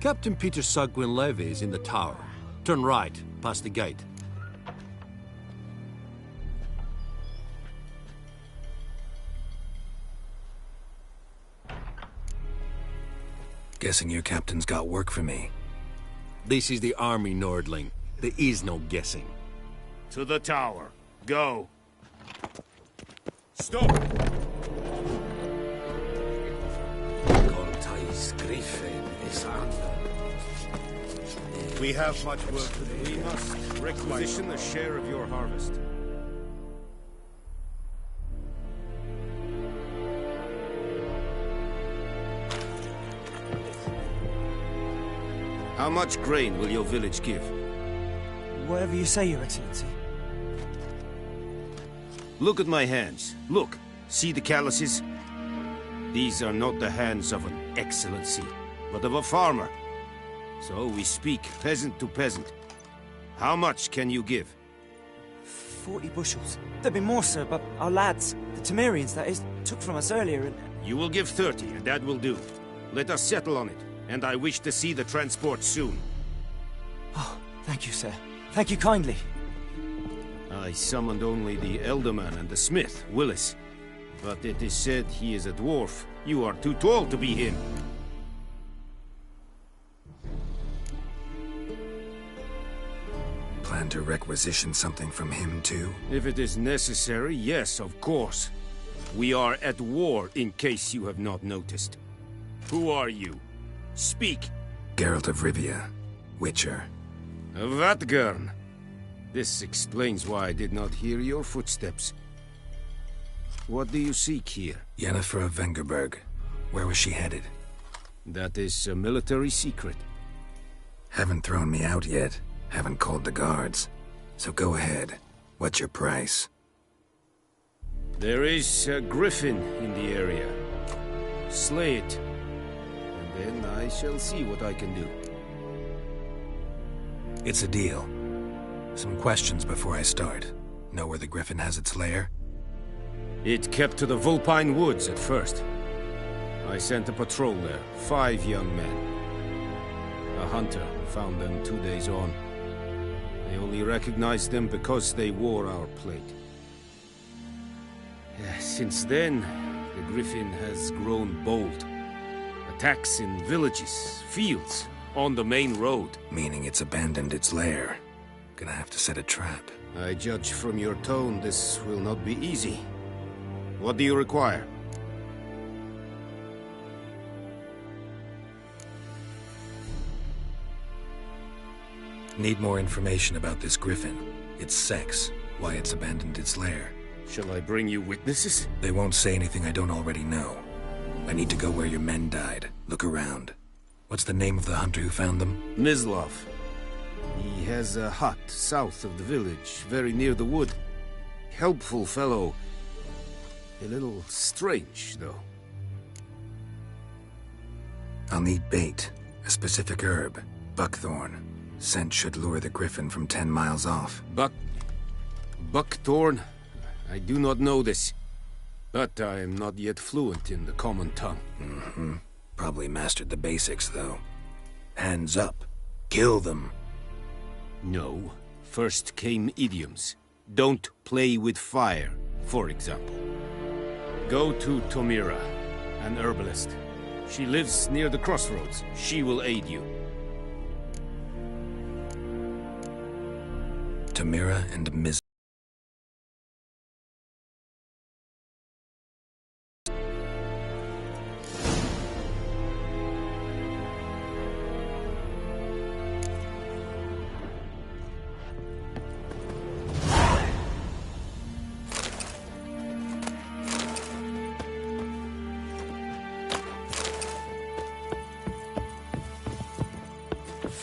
Captain Peter Sagwin Levy is in the tower. Turn right, past the gate. Guessing your captain's got work for me. This is the army, Nordling. There is no guessing. To the tower. Go. Stop! We have much work to do. We must requisition a share of your harvest. How much grain will your village give? Whatever you say, Your Excellency. Look at my hands. Look. See the calluses? These are not the hands of an excellency, but of a farmer. So we speak peasant to peasant. How much can you give? 40 bushels. There'd be more, sir, but our lads, the Temerians, that is, took from us earlier and... You will give 30, and that will do. Let us settle on it, and I wish to see the transport soon. Oh, thank you, sir. Thank you kindly. I summoned only the Elderman and the smith, Willis. But it is said he is a dwarf. You are too tall to be him. Plan to requisition something from him, too? If it is necessary, yes, of course. We are at war, in case you have not noticed. Who are you? Speak! Geralt of Rivia, Witcher. Vatt'ghern. This explains why I did not hear your footsteps. What do you seek here? Yennefer of Vengerberg. Where was she headed? That is a military secret. Haven't thrown me out yet. Haven't called the guards. So go ahead. What's your price? There is a griffin in the area. Slay it. And then I shall see what I can do. It's a deal. Some questions before I start. Know where the griffin has its lair? It kept to the Vulpine Woods at first. I sent a patrol there, 5 young men. A hunter found them 2 days on. I only recognized them because they wore our plate. Since then, the griffin has grown bold. Attacks in villages, fields, on the main road. Meaning it's abandoned its lair. Gonna have to set a trap. I judge from your tone this will not be easy. What do you require? Need more information about this griffin. Its sex, why it's abandoned its lair. Shall I bring you witnesses? They won't say anything I don't already know. I need to go where your men died. Look around. What's the name of the hunter who found them? Mislav. He has a hut south of the village, very near the wood. Helpful fellow. A little strange, though. I'll need bait. A specific herb. Buckthorn. Scent should lure the griffin from 10 miles off. Buckthorn? I do not know this. But I am not yet fluent in the common tongue. Mm-hmm. Probably mastered the basics, though. Hands up. Kill them. No. First came idioms. Don't play with fire, for example. Go to Tomira, an herbalist. She lives near the crossroads. She will aid you. Tomira and Miz...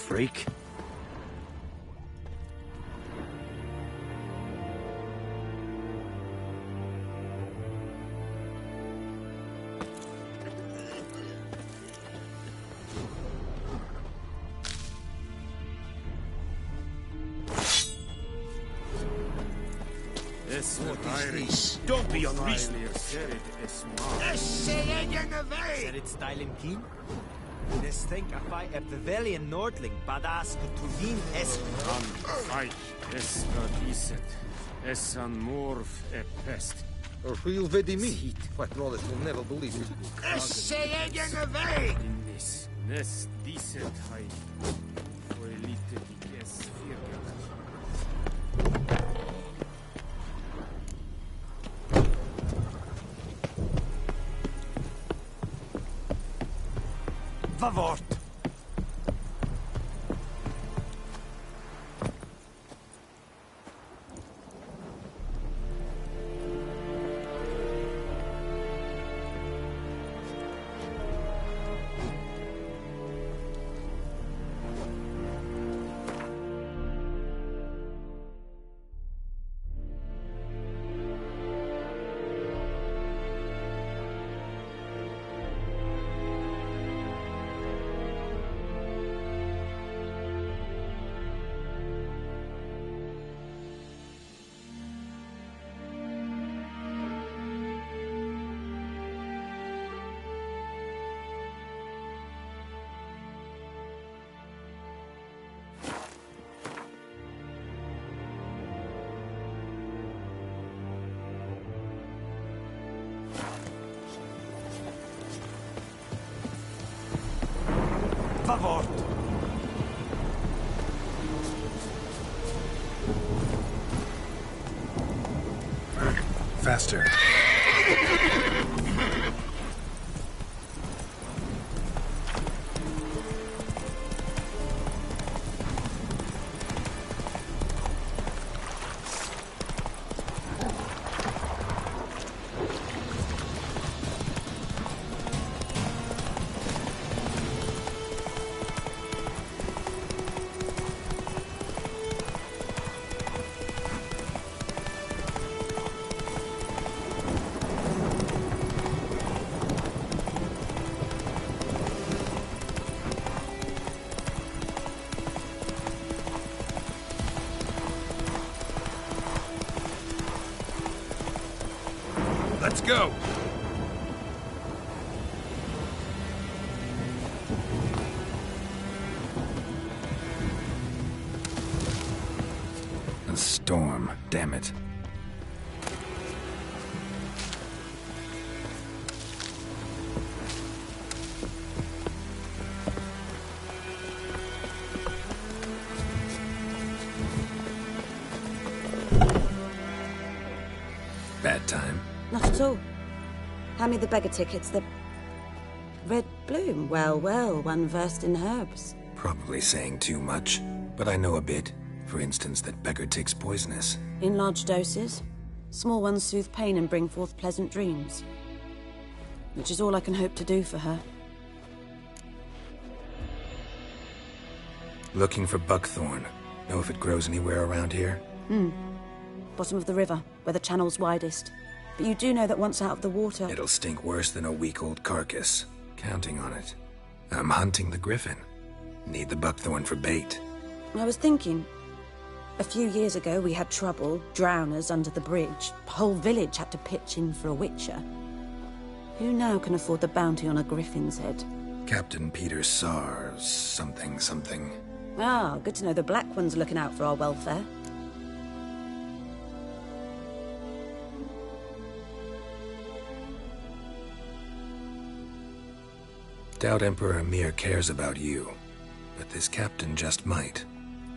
Freak. Don't be unreasonable. This thing I a Pavilion Nordling, badass Tuvin es Fight, es iset, es an morv e pest. Or real vedimi. My brothers will never believe it. Nes diset hai. Foelite diges virgala. Vavort! Vavort! Faster. Let's go! A storm, damn it. Bad time. Not at all. Hand me the beggar tickets, the red bloom. Well, well, one versed in herbs. Probably saying too much, but I know a bit. For instance, that beggar tick's poisonous. In large doses. Small ones soothe pain and bring forth pleasant dreams. Which is all I can hope to do for her. Looking for buckthorn. Know if it grows anywhere around here? Bottom of the river, where the channel's widest. But you do know that once out of the water... It'll stink worse than a week-old carcass. Counting on it. I'm hunting the griffin. Need the buckthorn for bait. I was thinking... A few years ago we had trouble, drowners under the bridge. The whole village had to pitch in for a witcher. Who now can afford the bounty on a griffin's head? Captain Peter Sars, something. Ah, good to know the Black One's looking out for our welfare. Doubt Emperor Emhyr cares about you, but this captain just might.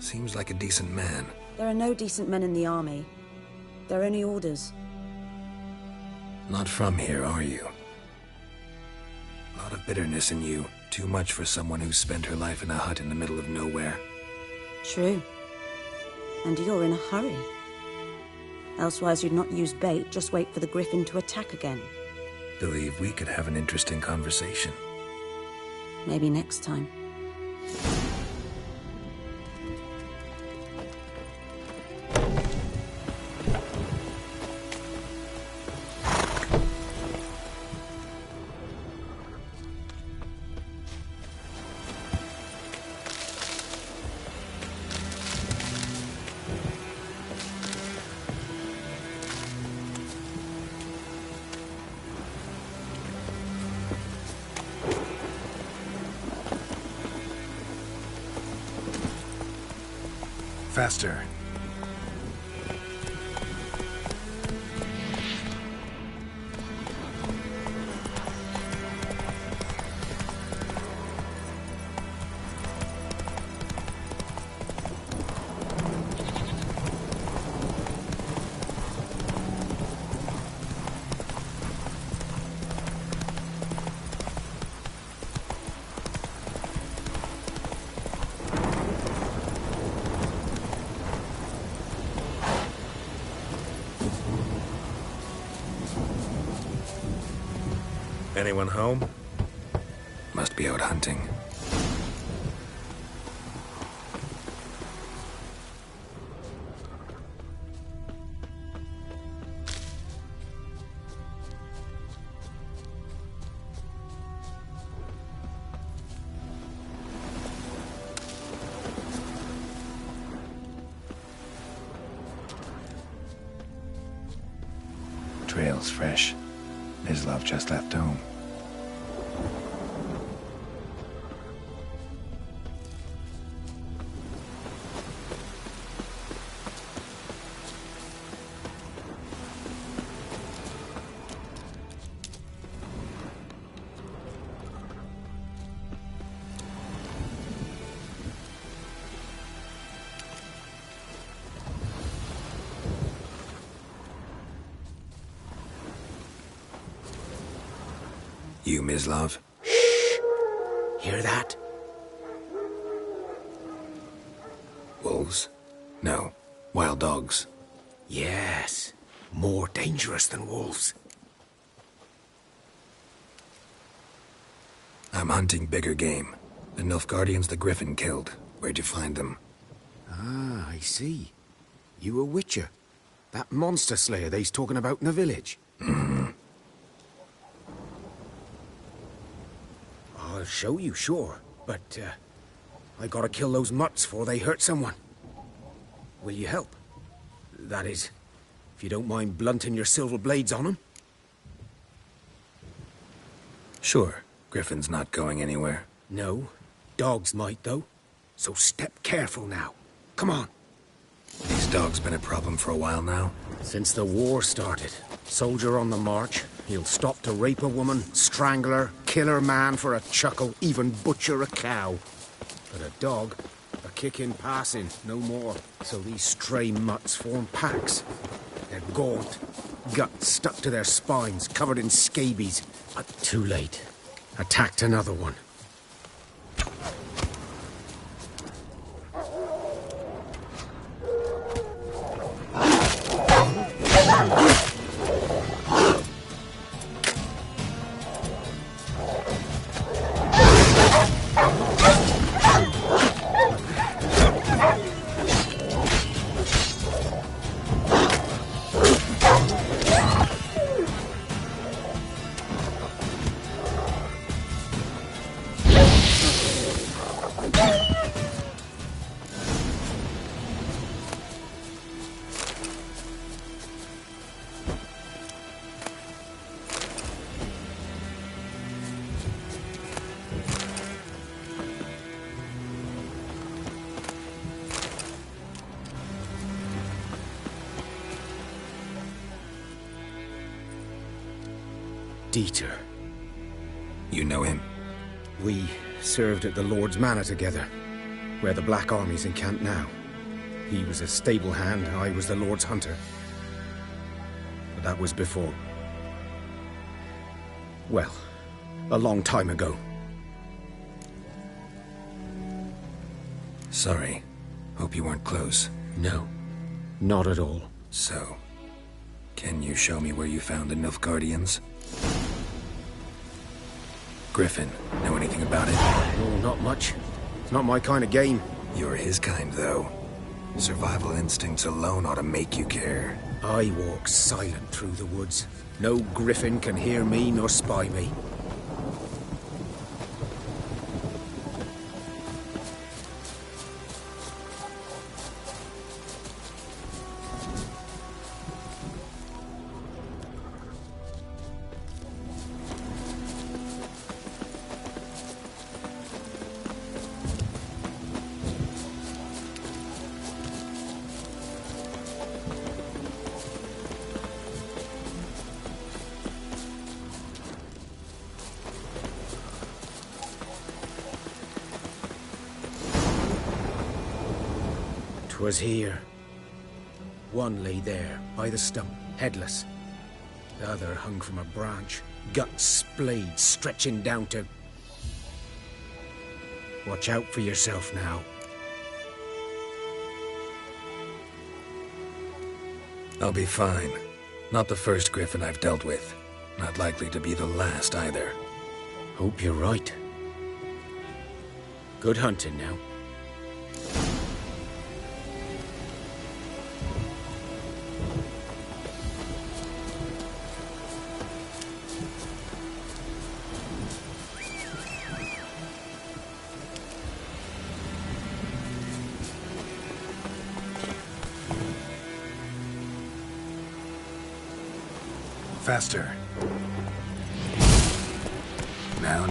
Seems like a decent man. There are no decent men in the army. They're only orders. Not from here, are you? Lot of bitterness in you. Too much for someone who spent her life in a hut in the middle of nowhere. True. And you're in a hurry. Elsewise you'd not use bait, just wait for the griffin to attack again. Believe we could have an interesting conversation. Maybe next time. Faster. Anyone home? Must be out hunting. Trail's fresh. Mislav just left home. You, Mislav? Shh! Hear that? Wolves? No. Wild dogs. Yes. More dangerous than wolves. I'm hunting bigger game. The Nilfgaardians the Griffin killed. Where'd you find them? Ah, I see. You a witcher. That monster slayer they's talking about in the village. Mm-hmm. I'll show you, sure. But, I gotta kill those mutts before they hurt someone. Will you help? That is, if you don't mind blunting your silver blades on them. Sure. Griffin's not going anywhere. No. Dogs might, though. So step careful now. Come on. These dogs been a problem for a while now? Since the war started. Soldier on the march. He'll stop to rape a woman, strangle her, kill her man for a chuckle, even butcher a cow. But a dog, a kick in passing, no more. So these stray mutts form packs. They're gaunt, guts stuck to their spines, covered in scabies. But too late. Attacked another one. Dieter. You know him? We served at the Lord's Manor together, where the Black Army's encamped now. He was a stable hand, I was the Lord's hunter. But that was before. Well, a long time ago. Sorry. Hope you weren't close. No, not at all. So, can you show me where you found the Nilfgaardians? Griffin, know anything about it? Oh, not much. It's not my kind of game. You're his kind, though. Survival instincts alone ought to make you care. I walk silent through the woods. No griffin can hear me nor spy me. Was here. One lay there, by the stump, headless. The other hung from a branch, guts splayed, stretching down to... Watch out for yourself now. I'll be fine. Not the first Griffin I've dealt with. Not likely to be the last either. Hope you're right. Good hunting now. Faster. Now.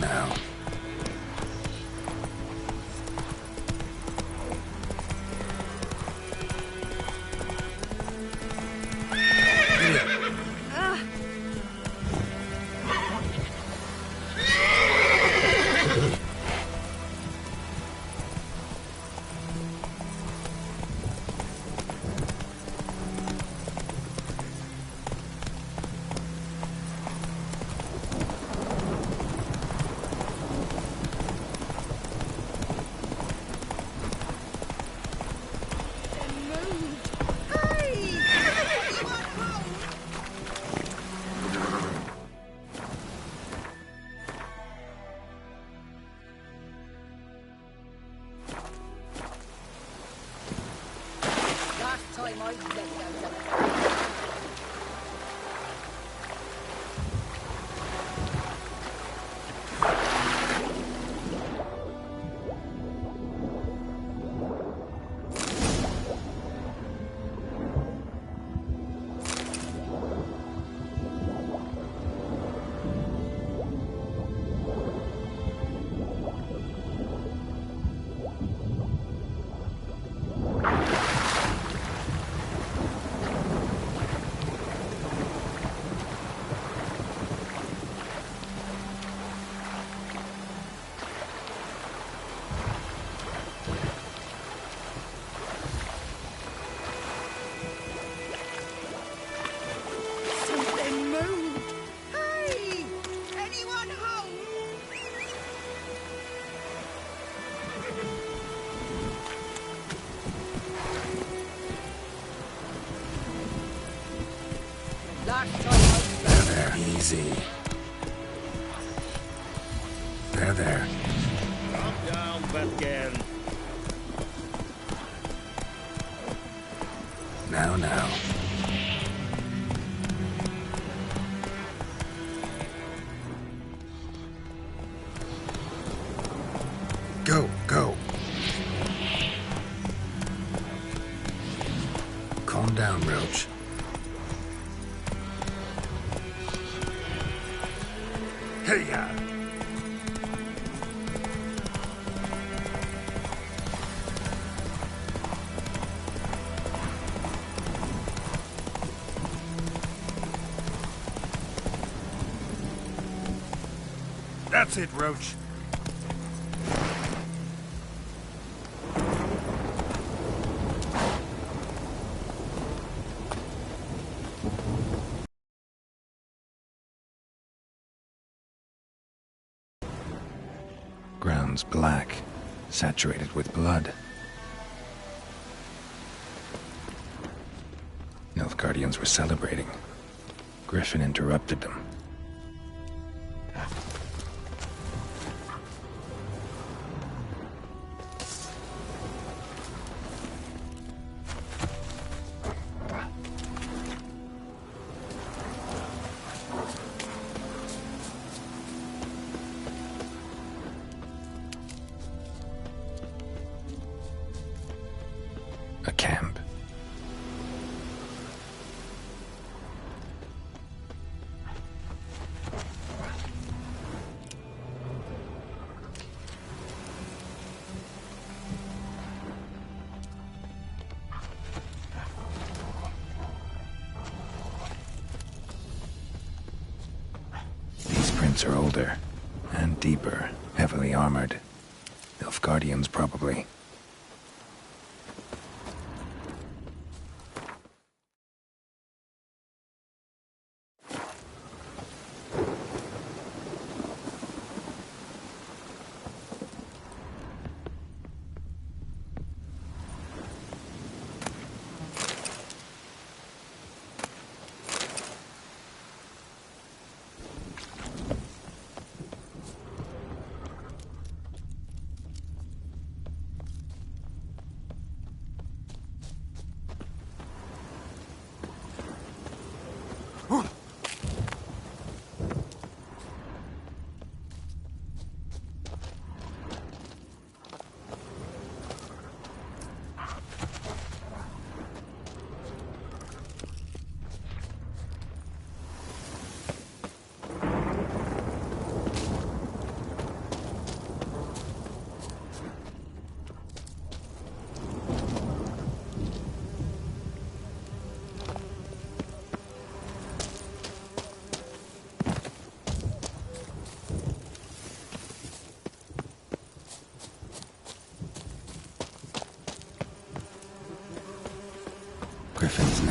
There. Easy. There. Calm down, Batman. Now. Go. Calm down, Roach. Hey-ya! That's it, Roach. Ground's black, saturated with blood. Nilfgaardians were celebrating. Griffin interrupted them. A camp. These prints are older and deeper, heavily armored. Nilfgaardians, probably.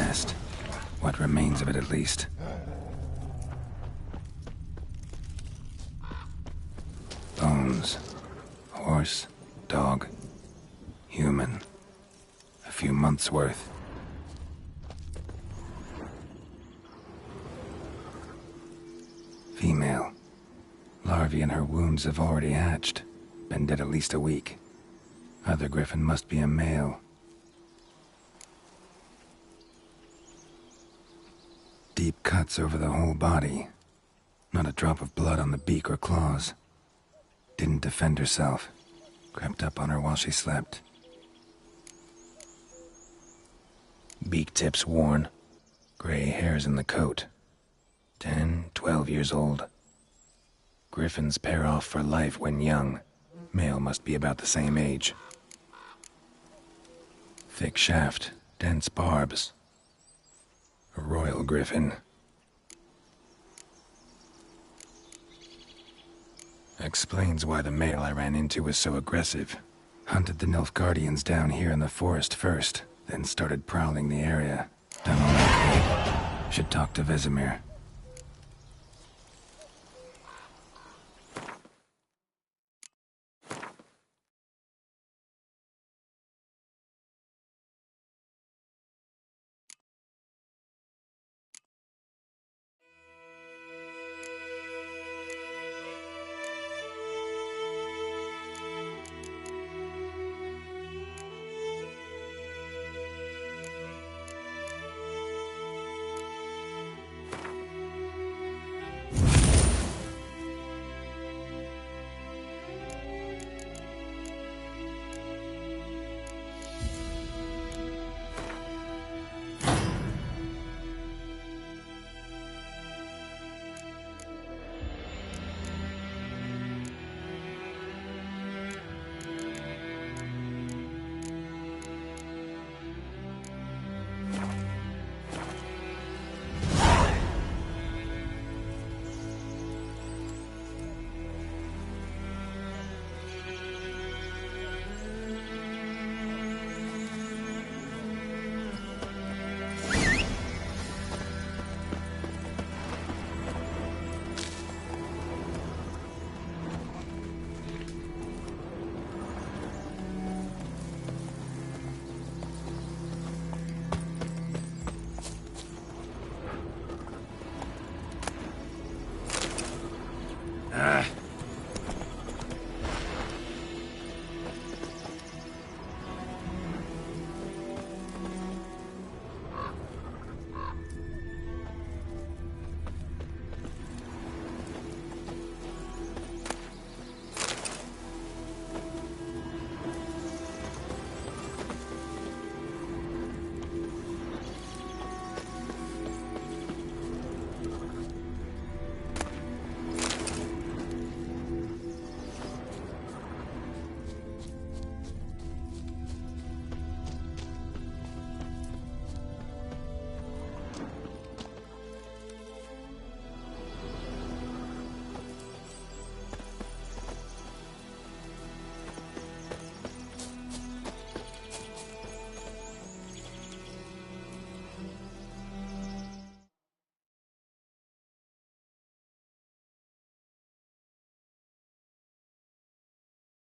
nest. What remains of it, at least. Bones. Horse, dog, human. A few months' worth. Female. Larvae in her wounds have already hatched. Been dead at least a week. Other griffin must be a male. Deep cuts over the whole body. Not a drop of blood on the beak or claws. Didn't defend herself. Crept up on her while she slept. Beak tips worn. Gray hairs in the coat. 10, 12 years old. Griffins pair off for life when young. Male must be about the same age. Thick shaft, dense barbs. A royal griffin. Explains why the male I ran into was so aggressive. Hunted the Nilfgaardians down here in the forest first, then started prowling the area. Done all I could. Should talk to Vesemir.